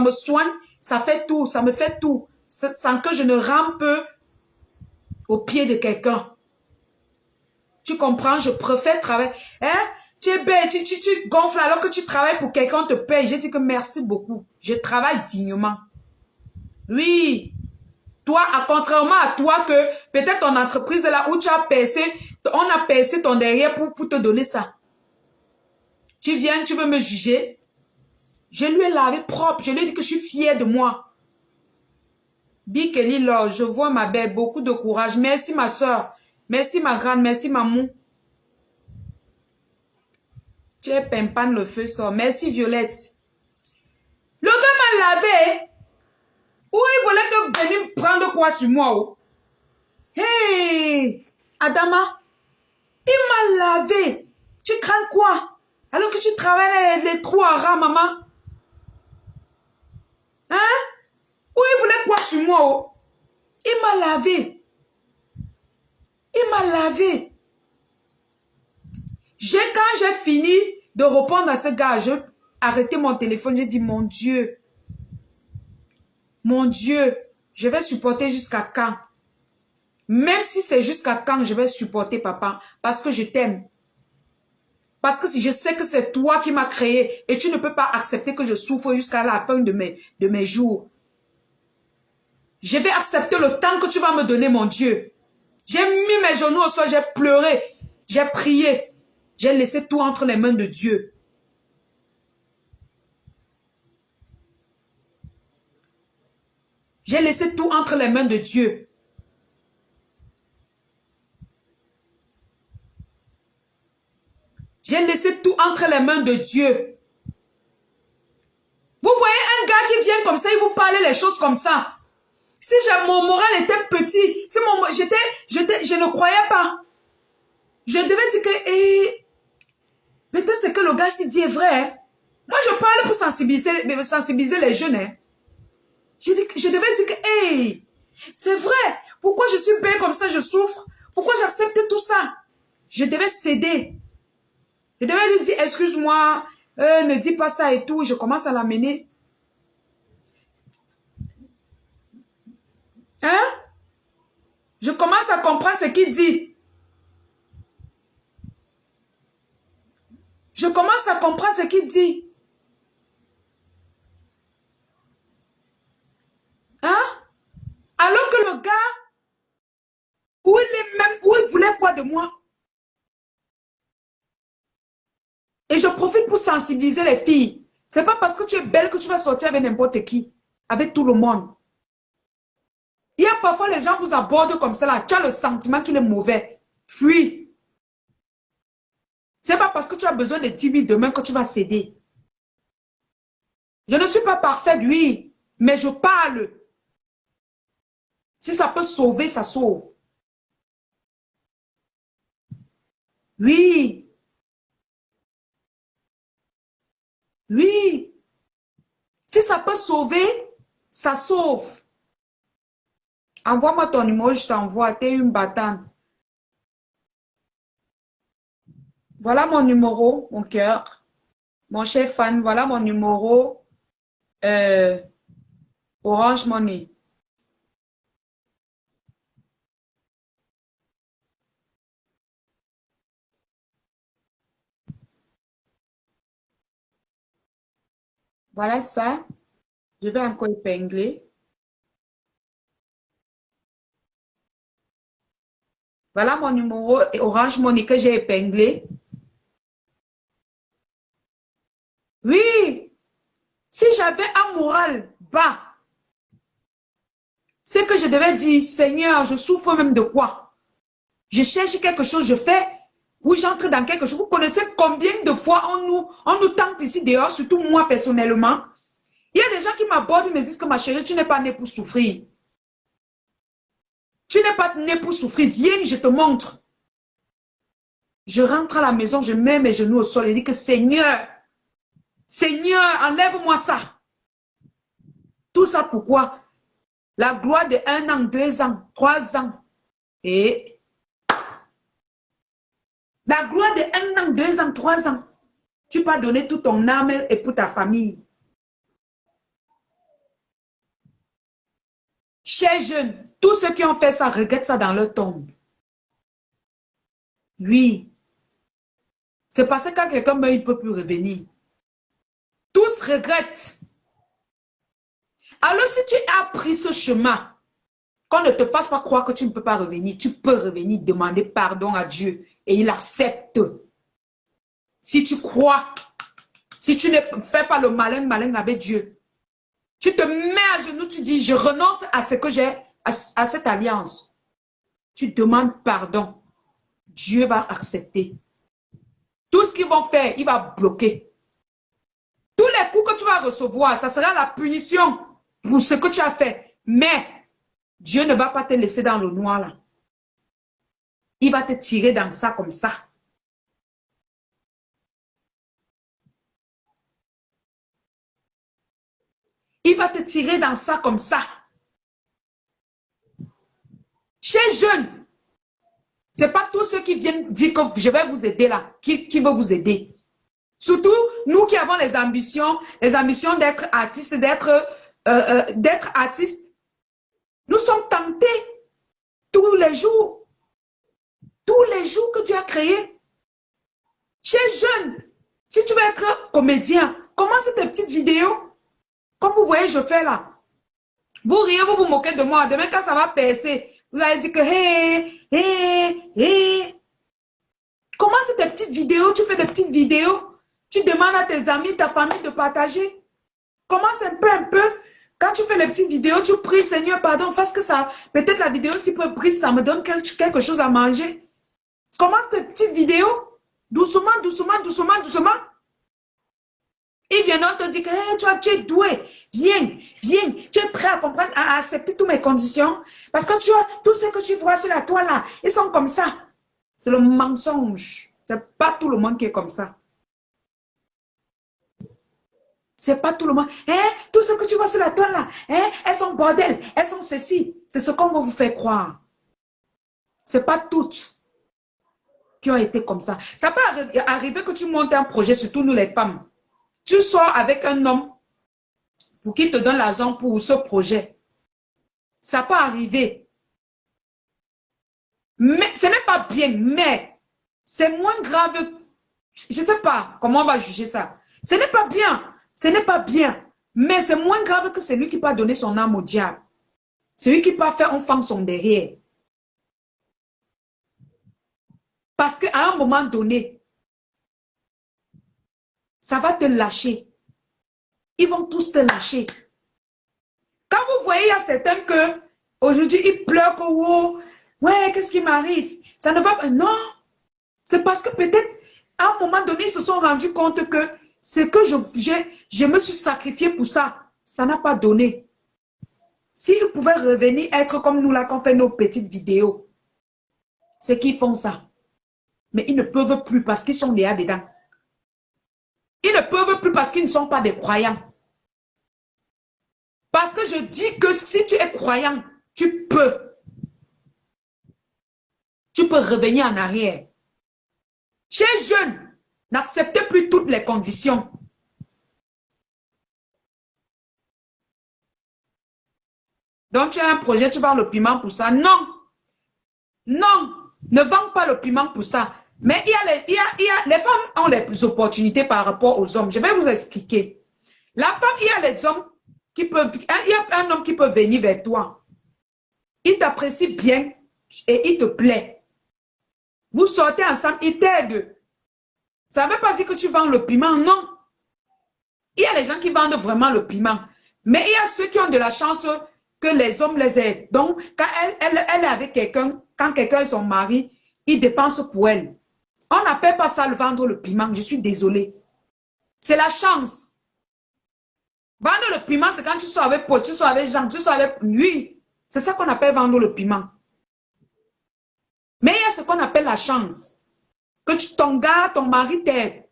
me soigne, ça fait tout, ça me fait tout. Sans que je ne rampe au pied de quelqu'un. Tu comprends? Je préfère travailler. Hein? Tu es belle, tu gonfles alors que tu travailles pour quelqu'un, te paye. J'ai dit que merci beaucoup. Je travaille dignement. Oui. Toi, contrairement à toi que peut-être ton entreprise est là où tu as percé, on a percé ton derrière pour te donner ça. Tu viens, tu veux me juger. Je lui ai lavé propre. Je lui ai dit que je suis fière de moi. Big Kelly Laure, je vois ma belle, beaucoup de courage. Merci ma soeur. Merci ma grande, merci maman. Tu es pimpane, le feu sort. Merci Violette. Le gars m'a lavé. Ou il voulait que venir prendre quoi sur moi. Oh. Hey, Adama, il m'a lavé. Tu crains quoi? Alors que tu travailles les trous à rats, maman. Hein? Ou il voulait quoi sur moi? Oh. Il m'a lavé. Il m'a lavé. Quand j'ai fini de répondre à ce gars, j'ai arrêté mon téléphone. J'ai dit, mon Dieu, je vais supporter jusqu'à quand? Même si c'est jusqu'à quand je vais supporter, papa, parce que je t'aime. Parce que si je sais que c'est toi qui m'as créé et tu ne peux pas accepter que je souffre jusqu'à la fin de mes jours. Je vais accepter le temps que tu vas me donner, mon Dieu. J'ai mis mes genoux au sol, j'ai pleuré, j'ai prié. J'ai laissé tout entre les mains de Dieu. J'ai laissé tout entre les mains de Dieu. J'ai laissé tout entre les mains de Dieu. Vous voyez un gars qui vient comme ça, il vous parle les choses comme ça. Si mon moral était petit, si je ne croyais pas. Je devais dire que, peut-être ce que le gars s'y dit est vrai. Hein. Moi, je parle pour sensibiliser les jeunes. Hein. Je devais dire que, c'est vrai. Pourquoi je suis belle comme ça, je souffre? Pourquoi j'accepte tout ça? Je devais céder. Je devais lui dire, excuse-moi, ne dis pas ça et tout. Je commence à l'amener. Hein? Je commence à comprendre ce qu'il dit. Je commence à comprendre ce qu'il dit. Hein? Alors que le gars, où il voulait quoi de moi? Et je profite pour sensibiliser les filles. C'est pas parce que tu es belle que tu vas sortir avec n'importe qui. Avec tout le monde. Il y a parfois les gens vous abordent comme ça là. Tu as le sentiment qu'il est mauvais. Fuis. C'est pas parce que tu as besoin de 10 000 demain que tu vas céder. Je ne suis pas parfaite, oui. Mais je parle. Si ça peut sauver, ça sauve. Oui. Oui. Si ça peut sauver, ça sauve. Envoie-moi ton numéro, je t'envoie. T'es une battante. Voilà mon numéro, mon cœur. Mon cher fan, voilà mon numéro. Orange Money. Voilà ça. Je vais encore épingler. Voilà mon numéro Orange Money que j'ai épinglé. Oui. Si j'avais un moral bas, c'est que je devais dire, Seigneur, je souffre même de quoi? Je cherche quelque chose, je fais, ou j'entre dans quelque chose. Vous connaissez combien de fois on nous tente ici dehors, surtout moi personnellement. Il y a des gens qui m'abordent, ils me disent que ma chérie, tu n'es pas née pour souffrir. Tu n'es pas née pour souffrir. Viens, je te montre. Je rentre à la maison, je mets mes genoux au sol et dis que Seigneur, Seigneur, enlève-moi ça. Tout ça pourquoi? La gloire de 1 an, 2 ans, 3 ans. Et la gloire de 1 an, 2 ans, 3 ans. Tu peux donner tout ton âme et pour ta famille. Chers jeunes, tous ceux qui ont fait ça, regrettent ça dans leur tombe. Oui. C'est parce que quand quelqu'un meurt, il ne peut plus revenir. Tous regrettent. Alors si tu as pris ce chemin, qu'on ne te fasse pas croire que tu ne peux pas revenir, tu peux revenir demander pardon à Dieu et il accepte. Si tu crois, si tu ne fais pas le malin avec Dieu, tu te mets à genoux, tu dis, je renonce à ce que j'ai, à cette alliance. Tu demandes pardon. Dieu va accepter. Tout ce qu'ils vont faire, il va bloquer. Tous les coups que tu vas recevoir, ça sera la punition pour ce que tu as fait. Mais Dieu ne va pas te laisser dans le noir là. Il va te tirer dans ça comme ça. Il va te tirer dans ça comme ça. Chers jeunes, ce n'est pas tous ceux qui viennent dire que je vais vous aider là, qui veut vous aider. Surtout, nous qui avons les ambitions d'être artistes, d'être artistes. Nous sommes tentés tous les jours que Dieu a créé. Chez jeune, si tu veux être comédien, commence tes petites vidéos. Comme vous voyez, je fais là. Vous riez, vous vous moquez de moi. Demain, quand ça va percer, vous allez dire que hé. Commence tes petites vidéos, tu fais des petites vidéos. Tu demandes à tes amis, ta famille de partager. Commence un peu. Quand tu fais les petites vidéos, tu pries, Seigneur, pardon, parce que ça, peut-être la vidéo, si peu prise, ça me donne quelque chose à manger. Commence tes petites vidéos. Doucement. Ils viennent te dire que hey, tu es doué. Viens. Tu es prêt à comprendre, à accepter toutes mes conditions. Parce que tu as tout ce que tu vois sur la toile là. Ils sont comme ça. C'est le mensonge. C'est pas tout le monde qui est comme ça. C'est pas tout le monde. Tout ce que tu vois sur la toile là, elles sont bordel, elles sont ceci. C'est ce qu'on va vous faire croire. C'est pas toutes qui ont été comme ça. Ça peut arriver que tu montes un projet, surtout nous les femmes. Tu sors avec un homme pour qu'il te donne l'argent pour ce projet. Ça peut arriver. Mais ce n'est pas bien, mais c'est moins grave. Je ne sais pas comment on va juger ça. Ce n'est pas bien. Mais c'est moins grave que celui qui peut donner son âme au diable. Celui qui peut faire un fang son derrière. Parce qu'à un moment donné, ça va te lâcher. Ils vont tous te lâcher. Quand vous voyez, il y a certains que, aujourd'hui, ils pleurent que, oh, ouais, qu'est-ce qui m'arrive? Ça ne va pas. Non. C'est parce que peut-être, à un moment donné, ils se sont rendus compte que ce que je me suis sacrifié pour ça, ça n'a pas donné. S'ils pouvaient revenir être comme nous là, qu'on fait nos petites vidéos, c'est qu'ils font ça. Mais ils ne peuvent plus parce qu'ils sont déjà dedans. Ils ne peuvent plus parce qu'ils ne sont pas des croyants. Parce que je dis que si tu es croyant, tu peux revenir en arrière. Chez jeunes, n'acceptez plus toutes les conditions. Donc tu as un projet, tu vends le piment pour ça. Non. Non. Ne vends pas le piment pour ça. Mais les femmes ont les opportunités par rapport aux hommes. Je vais vous expliquer. La femme, il y a les hommes qui peuvent, il y a un homme qui peut venir vers toi. Il t'apprécie bien et il te plaît. Vous sortez ensemble, il t'aide. Ça ne veut pas dire que tu vends le piment, non. Il y a les gens qui vendent vraiment le piment. Mais il y a ceux qui ont de la chance que les hommes les aident. Donc, quand elle est avec quelqu'un, quand quelqu'un est son mari, il dépense pour elle. On n'appelle pas ça le vendre le piment, je suis désolée. C'est la chance. Vendre le piment, c'est quand tu sors avec Paul, tu sors avec Jean, tu sors avec lui. C'est ça qu'on appelle vendre le piment. Mais il y a ce qu'on appelle la chance. Que ton gars, ton mari t'aide.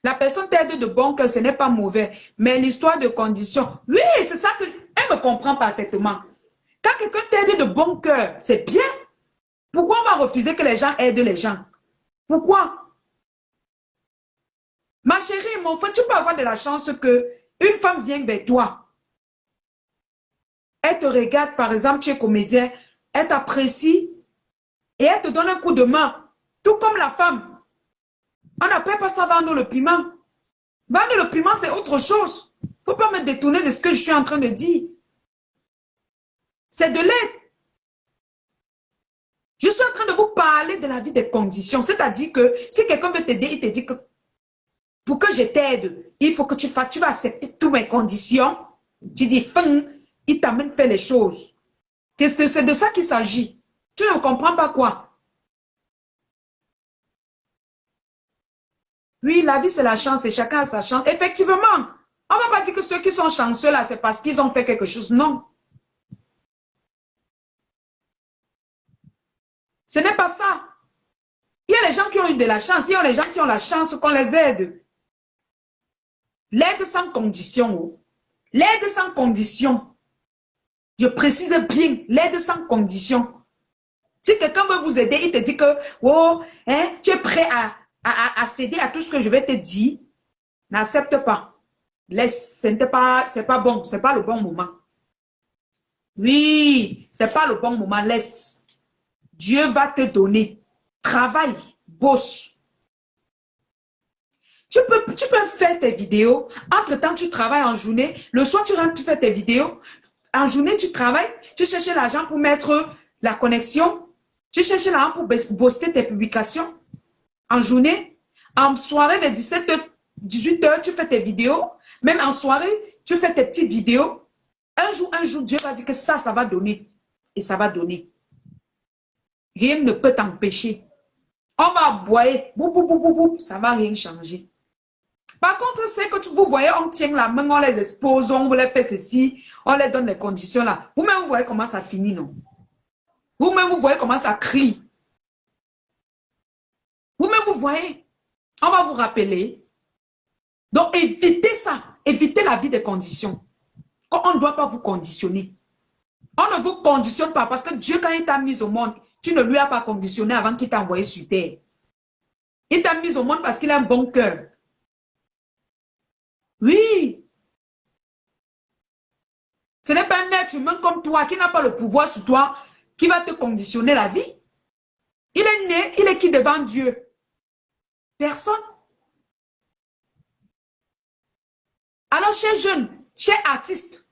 La personne t'aide de bon cœur, ce n'est pas mauvais. Mais l'histoire de conditions, oui, c'est ça que elle me comprend parfaitement. Quand quelqu'un t'aide de bon cœur, c'est bien. Pourquoi on va refuser que les gens aident les gens? Pourquoi? Ma chérie, mon frère, tu peux avoir de la chance que une femme vienne vers toi. Elle te regarde, par exemple, tu es comédien, elle t'apprécie et elle te donne un coup de main. Tout comme la femme. On n'appelle pas ça vendre le piment. Vendre le piment, c'est autre chose. Il ne faut pas me détourner de ce que je suis en train de dire. C'est de l'aide. Je suis en train de vous parler de la vie des conditions. C'est-à-dire que si quelqu'un veut t'aider, il te dit que pour que je t'aide, il faut que tu fasses, tu vas accepter toutes mes conditions. Tu dis, il t'amène faire les choses. C'est de ça qu'il s'agit. Tu ne comprends pas quoi? Oui, la vie, c'est la chance et chacun a sa chance. Effectivement, on ne va pas dire que ceux qui sont chanceux là, c'est parce qu'ils ont fait quelque chose. Non. Ce n'est pas ça. Il y a les gens qui ont eu de la chance. Il y a les gens qui ont la chance qu'on les aide. L'aide sans condition. L'aide sans condition. Je précise bien, l'aide sans condition. Si quelqu'un veut vous aider, il te dit que, oh, hein, tu es prêt à céder à tout ce que je vais te dire, n'accepte pas. Laisse, c'est pas bon, c'est pas le bon moment. Oui, c'est pas le bon moment, laisse. Dieu va te donner. Travaille, bosse. Tu peux faire tes vidéos. Entre-temps, tu travailles en journée. Le soir, tu rentres, tu fais tes vidéos. En journée, tu travailles. Tu cherches l'argent pour mettre la connexion. Tu cherches l'argent pour booster tes publications. En journée. En soirée, vers 17h, 18h, tu fais tes vidéos. Même en soirée, tu fais tes petites vidéos. Un jour, Dieu va dire que ça va donner. Et ça va donner. Rien ne peut t'empêcher. On va aboyer. Ça ne va rien changer. Par contre, c'est que vous voyez, on tient la main, on les expose, on les fait ceci, on les donne les conditions là. Vous-même, vous voyez comment ça finit, non? Vous-même, vous voyez comment ça crie. Vous-même, vous voyez. On va vous rappeler. Donc, évitez ça. Évitez la vie des conditions. On ne doit pas vous conditionner. On ne vous conditionne pas parce que Dieu, quand il t'a mis au monde, tu ne lui as pas conditionné avant qu'il t'a envoyé sur terre. Il t'a mis au monde parce qu'il a un bon cœur. Oui. Ce n'est pas un être humain comme toi qui n'a pas le pouvoir sur toi qui va te conditionner la vie. Il est né, il est qui devant Dieu? Personne. Alors, chers jeunes, chers artistes,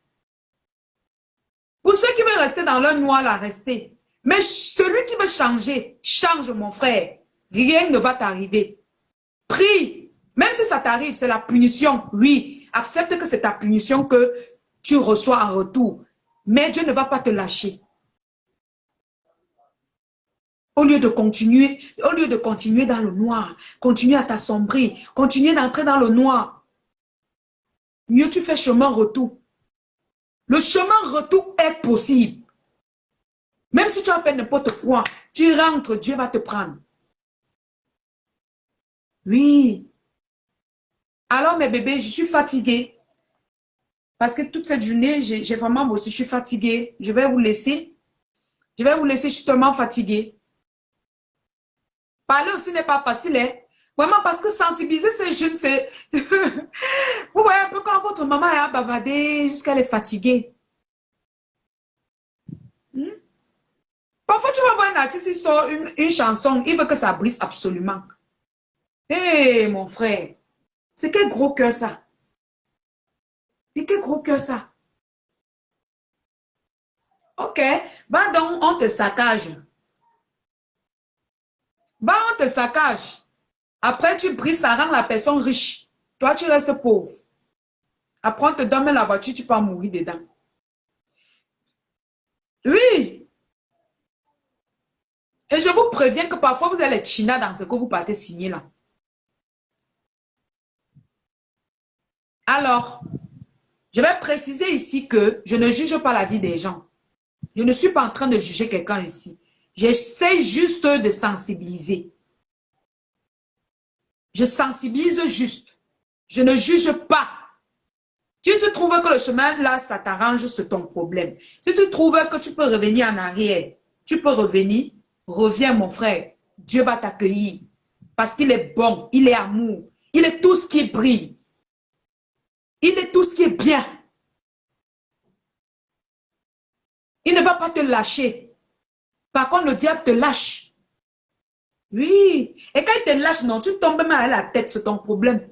pour ceux qui veulent rester dans leur noir, là, restez. Mais celui qui veut changer, change, mon frère. Rien ne va t'arriver. Prie. Même si ça t'arrive, c'est la punition. Oui, accepte que c'est ta punition que tu reçois en retour. Mais Dieu ne va pas te lâcher. Au lieu de continuer dans le noir, continuer à t'assombrir, continuer d'entrer dans le noir, mieux tu fais chemin retour. Le chemin retour est possible. Même si tu as fait n'importe quoi, tu rentres, Dieu va te prendre. Oui. Alors mes bébés, je suis fatiguée. Parce que toute cette journée, j'ai vraiment bossé, je suis fatiguée. Je vais vous laisser. Je vais vous laisser, je suis tellement fatiguée. Parler aussi n'est pas facile, hein. Vraiment, parce que sensibiliser ces jeunes, c'est... Vous voyez un peu quand votre maman est à bavarder jusqu'à elle est fatiguée. Parfois, tu vas voir un artiste, il sort une chanson, il veut que ça brise absolument. Hé, mon frère, c'est quel gros cœur ça? C'est quel gros cœur ça? Ok, va donc, on te saccage. Va, on te saccage. Après, tu brises, ça rend la personne riche. Toi, tu restes pauvre. Après, on te donne la voiture, tu peux mourir dedans. Oui. Et je vous préviens que parfois, vous allez être china dans ce que vous partez signer là. Alors, je vais préciser ici que je ne juge pas la vie des gens. Je ne suis pas en train de juger quelqu'un ici. J'essaie juste de sensibiliser. Je sensibilise juste. Je ne juge pas. Si tu trouves que le chemin là, ça t'arrange, c'est ton problème. Si tu trouves que tu peux revenir en arrière, tu peux revenir. Reviens mon frère. Dieu va t'accueillir. Parce qu'il est bon, il est amour. Il est tout ce qui brille. Il est tout ce qui est bien. Il ne va pas te lâcher. Par contre, le diable te lâche. Oui. Et quand il te lâche, non, tu tombes même à la tête, c'est ton problème.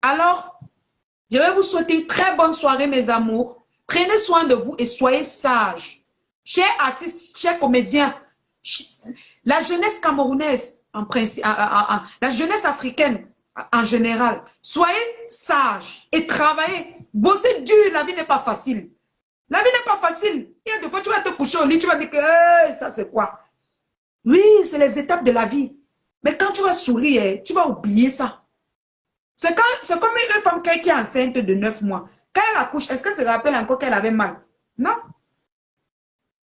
Alors, je vais vous souhaiter une très bonne soirée, mes amours. Prenez soin de vous et soyez sages. Chers artistes, chers comédiens, la jeunesse camerounaise, en principe, la jeunesse africaine en général, soyez sages et travaillez. Bossez dur, la vie n'est pas facile. La vie n'est pas facile. Il y a des fois, tu vas te coucher au lit, tu vas dire que hey, ça c'est quoi? Oui, c'est les étapes de la vie. Mais quand tu vas sourire, tu vas oublier ça. C'est comme une femme qui est enceinte de 9 mois. Quand elle accouche, est-ce qu'elle se rappelle encore qu'elle avait mal? Non.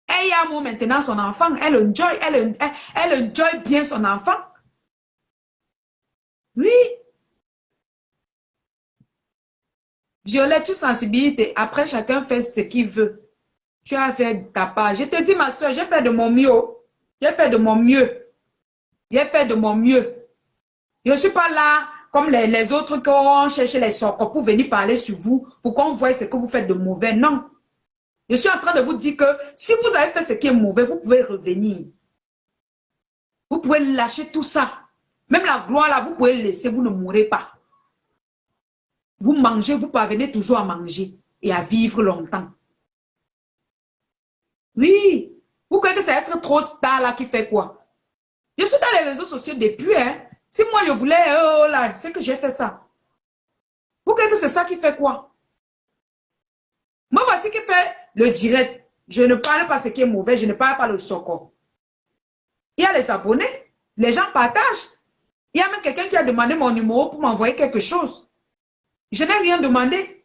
Elle y a amour maintenant son enfant. Elle enjoy bien son enfant. Oui. Violette, tu sensibilises. Après, chacun fait ce qu'il veut. Tu as fait ta part. Je te dis, ma soeur, j'ai fait de mon mieux. J'ai fait de mon mieux. J'ai fait de mon mieux. Je ne suis pas là comme les autres qui ont cherché les sorts pour venir parler sur vous, pour qu'on voie ce que vous faites de mauvais. Non. Je suis en train de vous dire que si vous avez fait ce qui est mauvais, vous pouvez revenir. Vous pouvez lâcher tout ça. Même la gloire là, vous pouvez laisser, vous ne mourrez pas. Vous mangez, vous parvenez toujours à manger et à vivre longtemps. Oui. Vous croyez que c'est être trop star là qui fait quoi? Je suis dans les réseaux sociaux depuis, hein. Si moi je voulais, oh là, c'est que j'ai fait ça. Vous croyez que c'est ça qui fait quoi? Moi, voici qui fait le direct. Je ne parle pas ce qui est mauvais, je ne parle pas le soko. Il y a les abonnés, les gens partagent. Il y a même quelqu'un qui a demandé mon numéro pour m'envoyer quelque chose. Je n'ai rien demandé.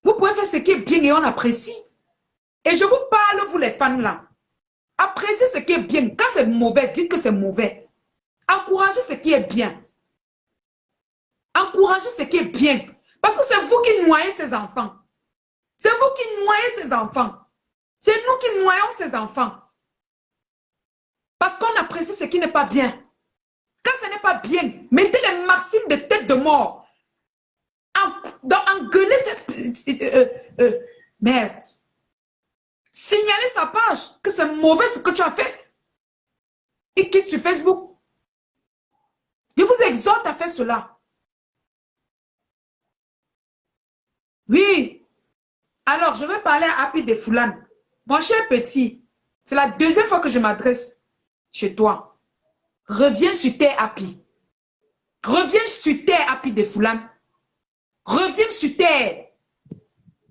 Vous pouvez faire ce qui est bien et on apprécie. Et je vous parle, vous les fans là. Appréciez ce qui est bien. Quand c'est mauvais, dites que c'est mauvais. Encouragez ce qui est bien. Encouragez ce qui est bien. Parce que c'est vous qui noyez ces enfants. C'est vous qui noyez ces enfants. C'est nous qui noyons ces enfants. Parce qu'on apprécie ce qui n'est pas bien. Quand ce n'est pas bien, mettez les maximes de tête de mort. Engueulez cette... merde. Signalez sa page que c'est mauvais ce que tu as fait. Et quitte sur Facebook. Je vous exhorte à faire cela. Oui. Alors, je vais parler à Happy de Foulane. Mon cher petit, c'est la deuxième fois que je m'adresse chez toi. Reviens sur terre, Happy. Reviens sur terre, Happy de Foulane. Reviens sur terre.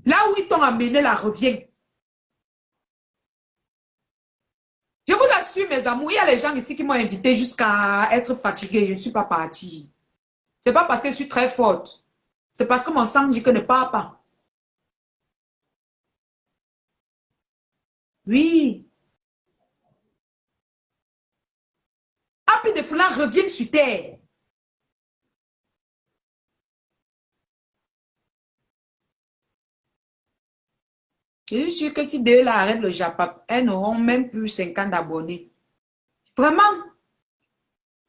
Là où ils t'ont amené, là, reviens. Je vous assure, mes amours, il y a les gens ici qui m'ont invité jusqu'à être fatiguée. Je ne suis pas partie. Ce n'est pas parce que je suis très forte. C'est parce que mon sang dit que ne part pas. Oui. Happy de Foulane revient sur terre. Je suis sûre que si deux là arrêtent le Japap, elles n'auront même plus 50 abonnés. Vraiment.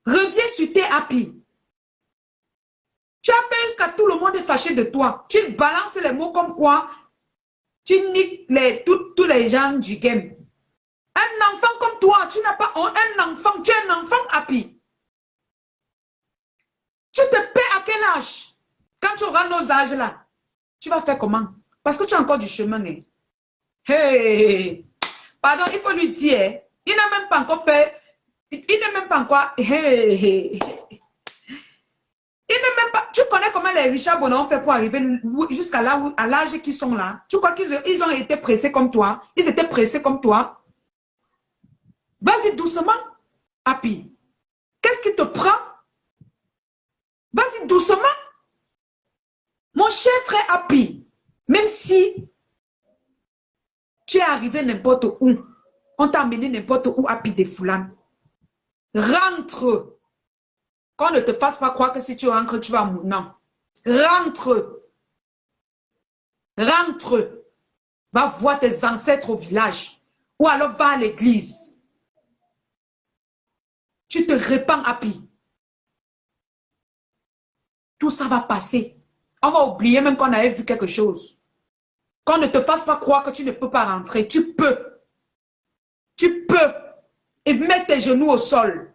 Reviens sur terre, Happy. Tu as fait jusqu'à tout le monde est fâché de toi. Tu balances les mots comme quoi tu niques tous les gens du game. Un enfant comme toi, tu n'as pas un enfant, tu es un enfant, Happy. Tu te paies à quel âge? Quand tu auras nos âges là, tu vas faire comment? Parce que tu as encore du chemin. Hein? Hey, pardon, il faut lui dire, il n'a même pas encore fait, il n'est même pas encore, hey. Il n'est même pas, tu connais comment les Richard Bonheur ont fait pour arriver jusqu'à là où, à l'âge qu'ils sont là? Tu crois qu'ils ont été pressés comme toi? Ils étaient pressés comme toi? Vas-y doucement, Happy. Qu'est-ce qui te prend? Vas-y doucement. Mon cher frère Happy, même si tu es arrivé n'importe où, on t'a amené n'importe où, Happy de Foulane, rentre. Qu'on ne te fasse pas croire que si tu rentres, tu vas mourir. Non. Rentre. Rentre. Va voir tes ancêtres au village. Ou alors va à l'église. Tu te répands, Happy. Tout ça va passer. On va oublier même qu'on avait vu quelque chose. Qu'on ne te fasse pas croire que tu ne peux pas rentrer. Tu peux. Tu peux. Et mets tes genoux au sol.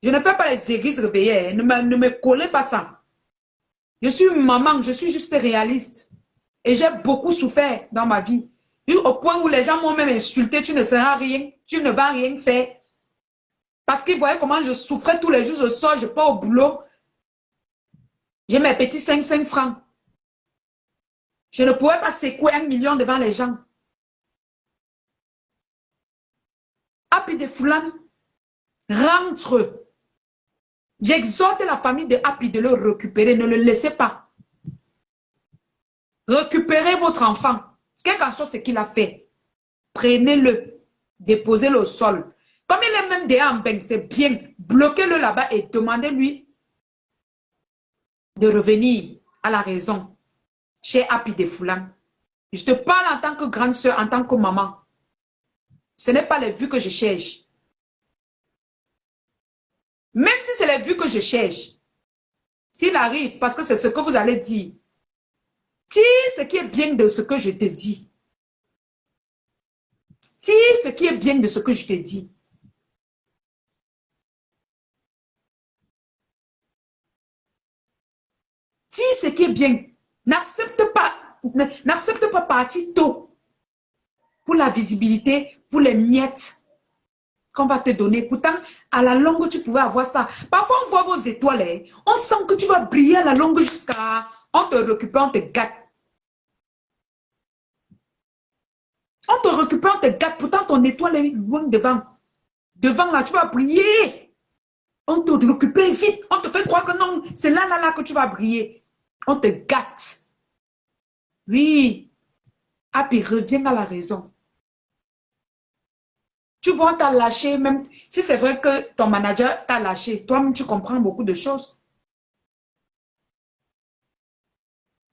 Je ne fais pas les églises réveillées. Ne me collez pas ça. Je suis une maman. Je suis juste réaliste. Et j'ai beaucoup souffert dans ma vie. Au point où les gens m'ont même insulté. Tu ne seras rien. Tu ne vas rien faire. Parce qu'ils voyaient comment je souffrais tous les jours. Je sors, je pars au boulot. J'ai mes petits 5 francs. Je ne pouvais pas secouer 1 million devant les gens. Happy de Foulane, rentre. J'exhorte la famille de Happy de le récupérer. Ne le laissez pas. Récupérez votre enfant. Quel qu'en soit ce qu'il a fait. Prenez-le. Déposez-le au sol. Comme il est même déjà en bain, c'est bien. Bloquez-le là-bas et demandez-lui de revenir à la raison. Chez Happy de Foulane. Je te parle en tant que grande soeur, en tant que maman. Ce n'est pas les vues que je cherche. Même si c'est les vues que je cherche, s'il arrive, parce que c'est ce que vous allez dire, tire ce qui est bien de ce que je te dis. Tire ce qui est bien de ce que je te dis. Tire ce qui est bien. N'accepte pas partir tôt pour la visibilité, pour les miettes qu'on va te donner. Pourtant, à la longue, tu pouvais avoir ça. Parfois, on voit vos étoiles. Hein. On sent que tu vas briller à la longue jusqu'à... On te récupère, on te gâte. On te récupère, on te gâte. Pourtant, ton étoile est loin devant. Devant, là, tu vas briller. On te récupère vite. On te fait croire que non, c'est là que tu vas briller. On te gâte. Oui. Ah, puis reviens à la raison. Tu vois, on t'a lâché, même si c'est vrai que ton manager t'a lâché. Toi-même, tu comprends beaucoup de choses.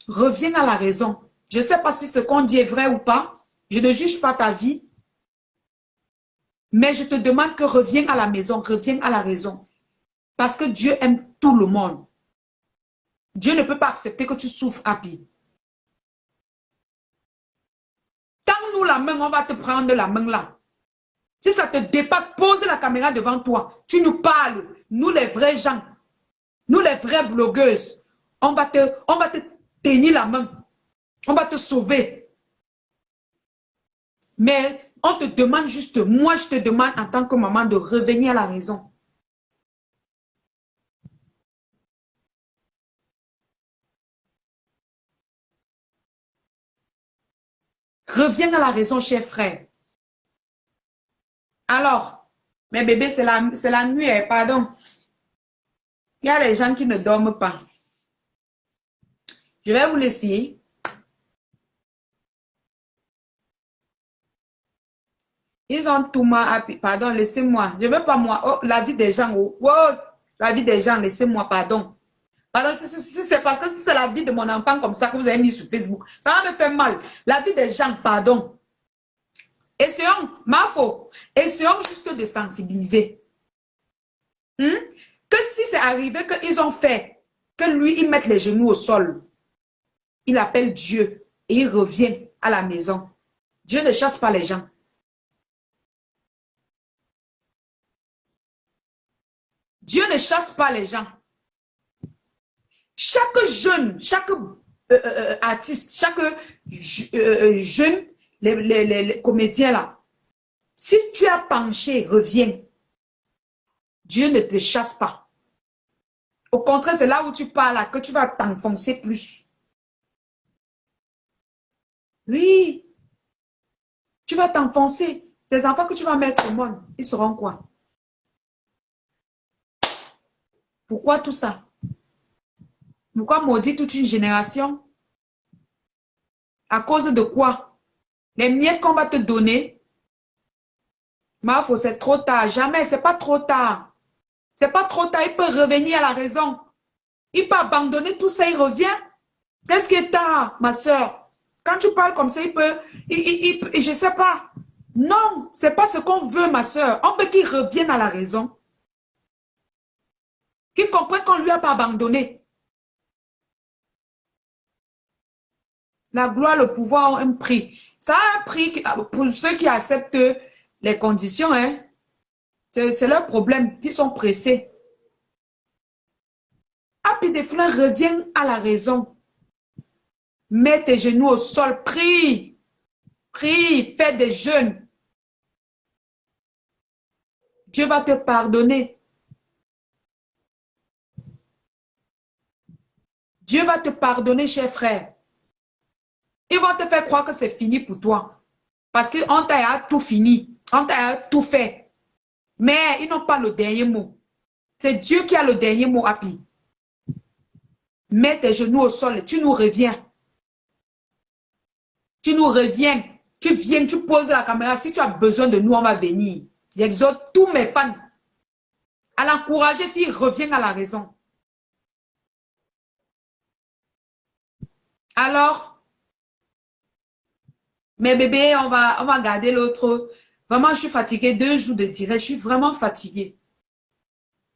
Reviens à la raison. Je ne sais pas si ce qu'on dit est vrai ou pas. Je ne juge pas ta vie. Mais je te demande que reviens à la maison, reviens à la raison. Parce que Dieu aime tout le monde. Dieu ne peut pas accepter que tu souffres, Happy. Tends-nous la main, on va te prendre la main là. Si ça te dépasse, pose la caméra devant toi. Tu nous parles. Nous, les vrais gens. Nous, les vraies blogueuses. On va te tenir la main. On va te sauver. Mais on te demande juste, moi je te demande en tant que maman de revenir à la raison. Reviens à la raison, cher frère. Alors, mes bébés, c'est la nuit, pardon. Il y a les gens qui ne dorment pas. Je vais vous laisser. Ils ont tout moi. Pardon, laissez-moi. Je ne veux pas moi. Oh, la vie des gens. Oh, oh, la vie des gens, laissez-moi, pardon. Pardon, si c'est parce que si c'est la vie de mon enfant comme ça que vous avez mis sur Facebook, ça va me faire mal. La vie des gens, pardon. Essayons, essayons juste de sensibiliser. Que si c'est arrivé qu'ils ont fait, que lui, il mette les genoux au sol, il appelle Dieu et il revient à la maison. Dieu ne chasse pas les gens. Dieu ne chasse pas les gens. Chaque jeune, chaque artiste, chaque jeune, les comédiens là, si tu as penché, reviens. Dieu ne te chasse pas. Au contraire, c'est là où tu parles là, que tu vas t'enfoncer plus. Oui. Tu vas t'enfoncer. Tes enfants que tu vas mettre au monde, ils seront quoi? Pourquoi tout ça? Pourquoi maudire toute une génération? À cause de quoi? Les miettes qu'on va te donner, Mafo, c'est trop tard. Jamais, c'est pas trop tard. C'est pas trop tard. Il peut revenir à la raison. Il peut abandonner tout ça, il revient. Qu'est-ce qui est tard, ma soeur? Quand tu parles comme ça, il peut, je sais pas. Non, c'est pas ce qu'on veut, ma soeur. On veut qu'il revienne à la raison. Qu'il comprenne qu'on lui a pas abandonné. La gloire, le pouvoir ont un prix. Ça a un prix pour ceux qui acceptent les conditions. Hein. C'est leur problème. Ils sont pressés. Happy des fleurs, reviens à la raison. Mets tes genoux au sol. Prie. Prie. Fais des jeûnes. Dieu va te pardonner. Dieu va te pardonner, cher frère. Ils vont te faire croire que c'est fini pour toi. Parce qu'on t'a tout fini. On t'a tout fait. Mais ils n'ont pas le dernier mot. C'est Dieu qui a le dernier mot, Happy. Mets tes genoux au sol. Tu nous reviens. Tu nous reviens. Tu viens, tu poses la caméra. Si tu as besoin de nous, on va venir. J'exhorte tous mes fans à l'encourager s'il revient à la raison. Alors, mes bébés, on va garder l'autre. Vraiment, je suis fatiguée. 2 jours de direct, je suis vraiment fatiguée.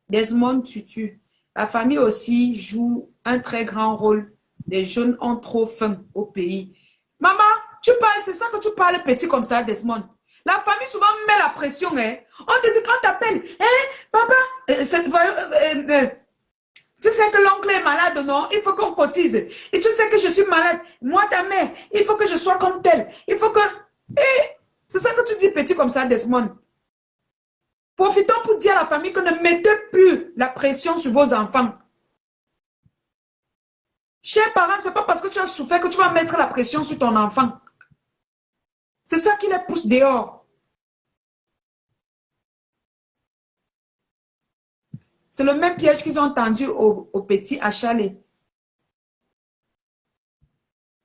Desmond Tutu. La famille aussi joue un très grand rôle. Les jeunes ont trop faim au pays. Maman, tu parles, c'est ça que tu parles petit comme ça, Desmond. La famille souvent met la pression. Hein. On te dit quand t'appelles, hein, papa, tu sais que l'oncle est malade, non? Il faut qu'on cotise. Et tu sais que je suis malade. Moi, ta mère, il faut que je sois comme tel. Il faut que... c'est ça que tu dis petit comme ça, Desmond. Profitons pour dire à la famille que ne mettez plus la pression sur vos enfants. Chers parents, ce n'est pas parce que tu as souffert que tu vas mettre la pression sur ton enfant. C'est ça qui les pousse dehors. C'est le même piège qu'ils ont tendu au petit à Chalet.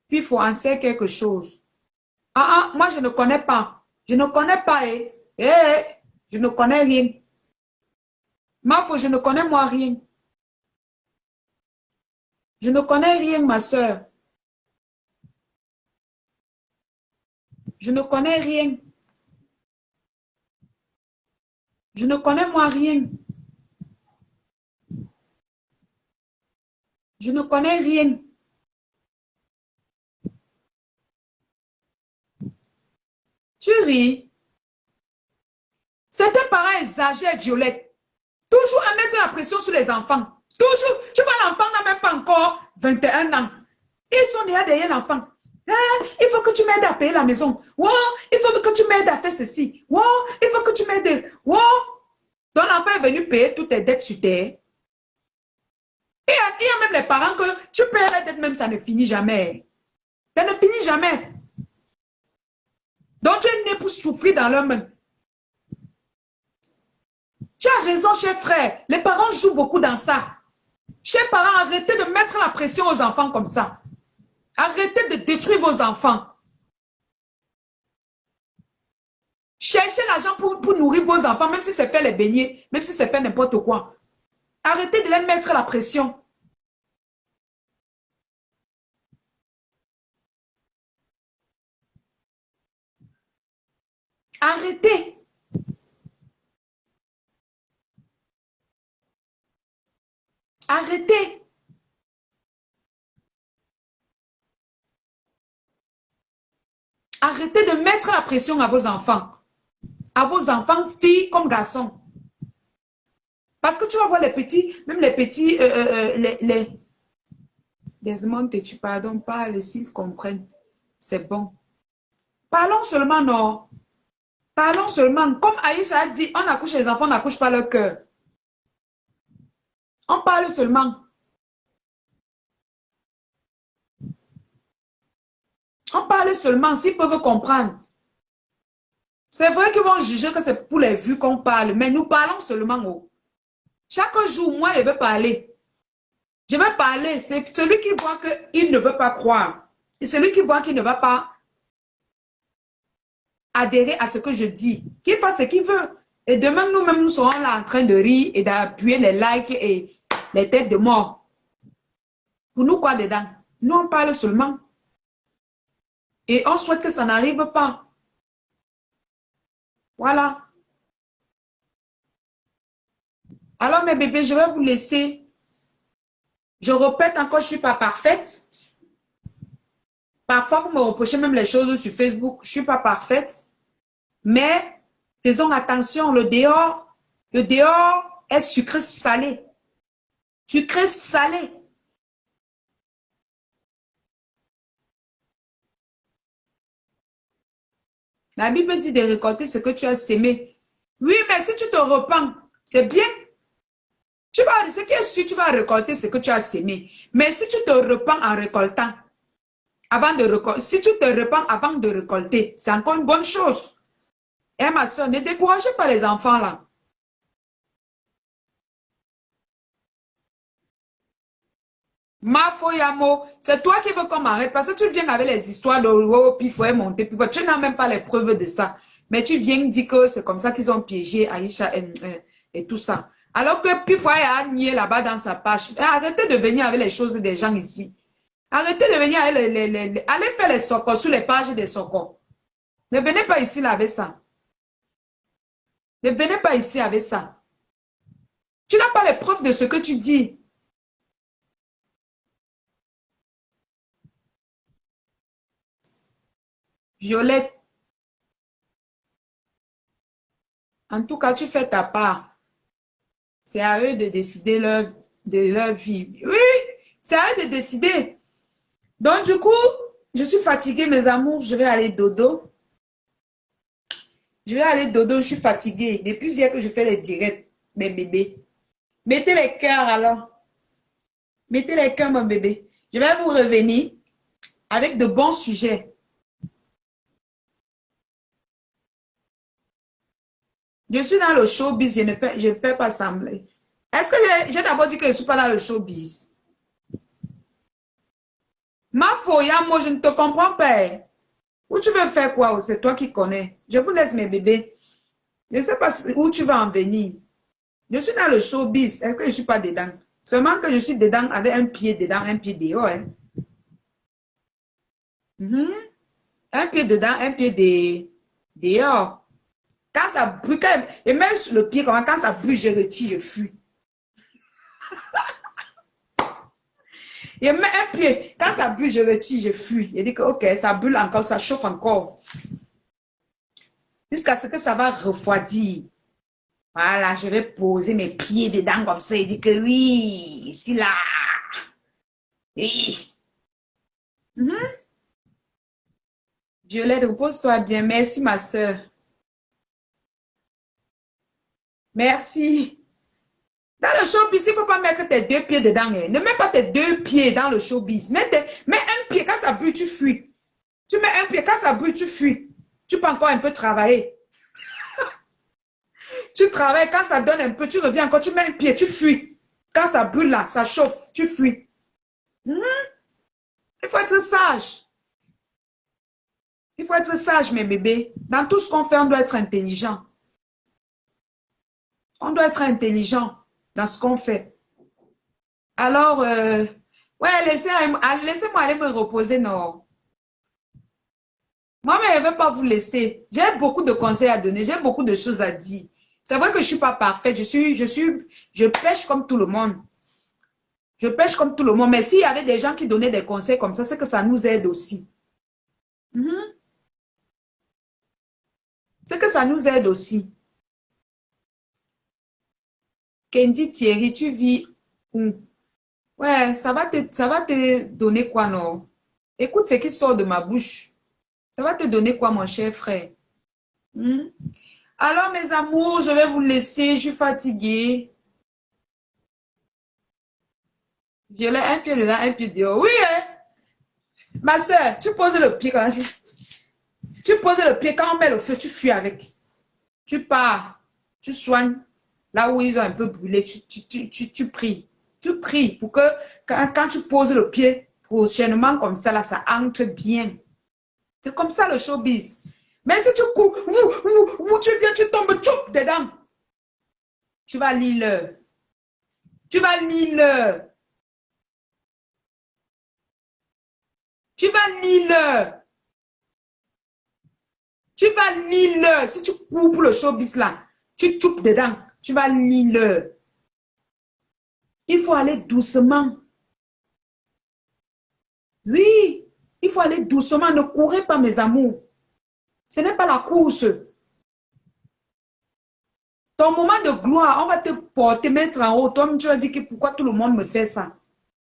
Puis il faut en faire quelque chose. Moi je ne connais pas. Je ne connais pas. Je ne connais rien. Je ne connais moi rien. Je ne connais rien, ma soeur. Je ne connais rien. Je ne connais moi rien. Je ne connais rien. Tu ris. Certains parents exagèrent, Violette. Toujours à mettre la pression sur les enfants. Toujours. Tu vois, l'enfant n'a même pas encore 21 ans. Ils sont déjà derrière l'enfant. Il faut que tu m'aides à payer la maison. Wow, il faut que tu m'aides à faire ceci. Wow, il faut que tu m'aides. Wow. Ton enfant est venu payer toutes tes dettes sur terre. Il y a même les parents que tu payes les dettes, même ça ne finit jamais. Ça ne finit jamais. Donc tu es né pour souffrir dans leur main. Tu as raison, cher frère. Les parents jouent beaucoup dans ça. Chers parents, arrêtez de mettre la pression aux enfants comme ça. Arrêtez de détruire vos enfants. Cherchez l'argent pour nourrir vos enfants, même si c'est faire les beignets, même si c'est faire n'importe quoi. Arrêtez de les mettre la pression. Arrêtez. Arrêtez. Arrêtez de mettre la pression à vos enfants. À vos enfants, filles comme garçons. Parce que tu vas voir les petits, même les petits, Desmond, tu pardon, parle s'ils comprennent. C'est bon. Parlons seulement, non. Parlons seulement. Comme Aïcha a dit, on accouche les enfants, on n'accouche pas leur cœur. On parle seulement. On parle seulement s'ils peuvent comprendre. C'est vrai qu'ils vont juger que c'est pour les vues qu'on parle, mais nous parlons seulement. Oh. Chaque jour, moi, je vais parler. Je vais parler. C'est celui qui voit qu'il ne veut pas croire. Et celui qui voit qu'il ne va pas adhérer à ce que je dis. Qu'il fasse ce qu'il veut. Et demain, nous-mêmes, nous serons là en train de rire et d'appuyer les likes et les têtes de mort. Pour nous, quoi dedans? Nous, on parle seulement. Et on souhaite que ça n'arrive pas. Voilà. Alors, mes bébés, je vais vous laisser. Je répète encore, je ne suis pas parfaite. Parfois, vous me reprochez même les choses sur Facebook. Je ne suis pas parfaite. Mais faisons attention, le dehors est sucré salé. Sucré salé. La Bible dit de récolter ce que tu as sémé. Oui, mais si tu te repens, c'est bien. Ce qui est sûr, tu vas récolter ce que tu as sémé. Mais si tu te repens en récoltant, si tu te repens avant de récolter, c'est encore une bonne chose. Et ma soeur, ne découragez pas les enfants là. Ma Foyamo, c'est toi qui veux qu'on m'arrête parce que tu viens avec les histoires de oh, puis il faut monter, puis tu n'as même pas les preuves de ça. Mais tu viens dire que c'est comme ça qu'ils ont piégé Aïcha et tout ça. Alors que Pifoy a nié là-bas dans sa page. Arrêtez de venir avec les choses des gens ici. Arrêtez de venir avec allez faire les socos sur les pages des socos. Ne venez pas ici là avec ça. Ne venez pas ici avec ça. Tu n'as pas les preuves de ce que tu dis. Violette, En tout cas, tu fais ta part. C'est à eux de décider de leur vie. Oui, c'est à eux de décider. Donc, du coup, je suis fatiguée, mes amours. Je vais aller dodo. Je vais aller dodo, je suis fatiguée. Depuis hier que je fais les directs, mes bébés. Mettez les cœurs alors. Mettez les cœurs, mon bébé. Je vais vous revenir avec de bons sujets. Je suis dans le showbiz, je ne fais pas sembler. Est-ce que j'ai d'abord dit que je ne suis pas dans le showbiz? Ma foya, moi, je ne te comprends pas. Où tu veux faire quoi? C'est toi qui connais. Je vous laisse mes bébés. Je ne sais pas où tu vas en venir. Je suis dans le showbiz. Est-ce que je ne suis pas dedans? Seulement que je suis dedans avec un pied dedans, un pied dehors. Hein. Un pied dedans, un pied dehors. Quand ça brûle, et même sur le pied, quand ça brûle, je retire, je fuis. Et même un pied, quand ça brûle, je retire, je fuis. Je dis que, ok, ça brûle encore, ça chauffe encore. Jusqu'à ce que ça va refroidir. Voilà, je vais poser mes pieds dedans comme ça et dire que oui, ici, là. Oui. Violette, repose-toi bien. Merci, ma soeur. Merci. Dans le showbiz, il ne faut pas mettre tes deux pieds dedans. Hein. Ne mets pas tes deux pieds dans le showbiz. Mets un pied, quand ça brûle, tu fuis. Tu mets un pied, quand ça brûle, tu fuis. Tu peux encore un peu travailler. Tu travailles, quand ça donne un peu, tu reviens encore, tu mets un pied, tu fuis. Quand ça brûle là, ça chauffe, tu fuis. Il faut être sage. Il faut être sage, mes bébés. Dans tout ce qu'on fait, on doit être intelligent. On doit être intelligent dans ce qu'on fait. Alors, ouais, laissez-moi aller me reposer, non. Moi, mais je ne vais pas vous laisser. J'ai beaucoup de conseils à donner, j'ai beaucoup de choses à dire. C'est vrai que je ne suis pas parfaite, je pêche comme tout le monde. Je pêche comme tout le monde, mais s'il y avait des gens qui donnaient des conseils comme ça, c'est que ça nous aide aussi. C'est que ça nous aide aussi. Kendi Thierry, tu vis où? Ouais, ça va te donner quoi, non? Écoute ce qui sort de ma bouche. Ça va te donner quoi, mon cher frère? Alors, mes amours, je vais vous laisser. Je suis fatiguée. Violet, un pied dedans, un pied dehors. Oui, hein? Ma soeur, tu poses le pied quand tu poses le pied, quand on met le feu, tu fuis avec. Tu pars, tu soignes. Là où ils ont un peu brûlé, tu pries. Tu pries pour que quand tu poses le pied, prochainement comme ça, là, ça entre bien. C'est comme ça le showbiz. Mais si tu cours, tu viens, tu tombes, tchoup, dedans. Tu vas lire. Tu vas lire. Tu vas lire. Tu vas lire. Si tu cours pour le showbiz là, tu tchoup dedans. Tu vas lire. Il faut aller doucement. Oui, il faut aller doucement. Ne courez pas, mes amours. Ce n'est pas la course. Ton moment de gloire, on va te porter, mettre en haut. Toi, tu vas dire que pourquoi tout le monde me fait ça?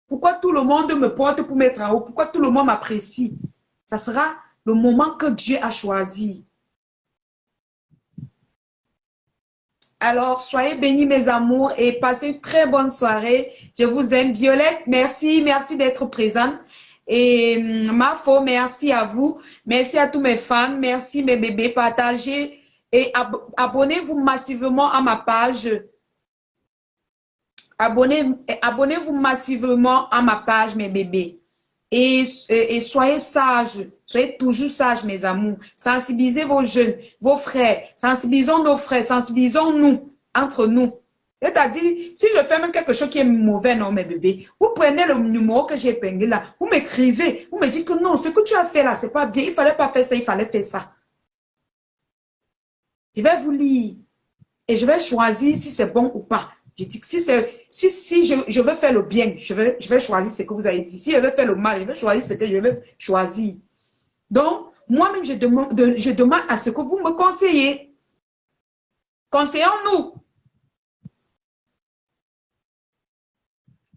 Pourquoi tout le monde me porte pour mettre en haut? Pourquoi tout le monde m'apprécie? Ça sera le moment que Dieu a choisi. Alors, soyez bénis, mes amours, et passez une très bonne soirée. Je vous aime. Violette, merci d'être présente. Et Mafo, merci à vous. Merci à tous mes fans. Merci, mes bébés. Partagez et abonnez-vous massivement à ma page. Abonnez-vous massivement à ma page, mes bébés. Et soyez sages. Soyez toujours sages, mes amours. Sensibilisez vos jeunes, vos frères. Sensibilisons nos frères. Sensibilisons-nous, entre nous. C'est-à-dire, si je fais même quelque chose qui est mauvais, non, mes bébés, vous prenez le numéro que j'ai épinglé là, vous m'écrivez, vous me dites que non, ce que tu as fait là, c'est pas bien, il fallait pas faire ça, il fallait faire ça. Je vais vous lire et je vais choisir si c'est bon ou pas. Je dis que si je veux faire le bien, je vais choisir ce que vous avez dit. Si je veux faire le mal, je vais choisir ce que je veux choisir. Donc, moi-même, je demande à ce que vous me conseillez. Conseillons-nous.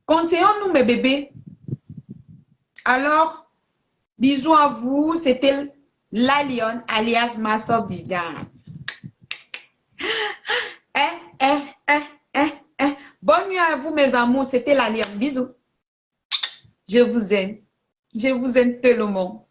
Conseillons-nous, mes bébés. Alors, bisous à vous. C'était la lionne, alias Masob Viviane. Bonne nuit à vous, mes amours. C'était la lionne. Bisous. Je vous aime. Je vous aime tellement.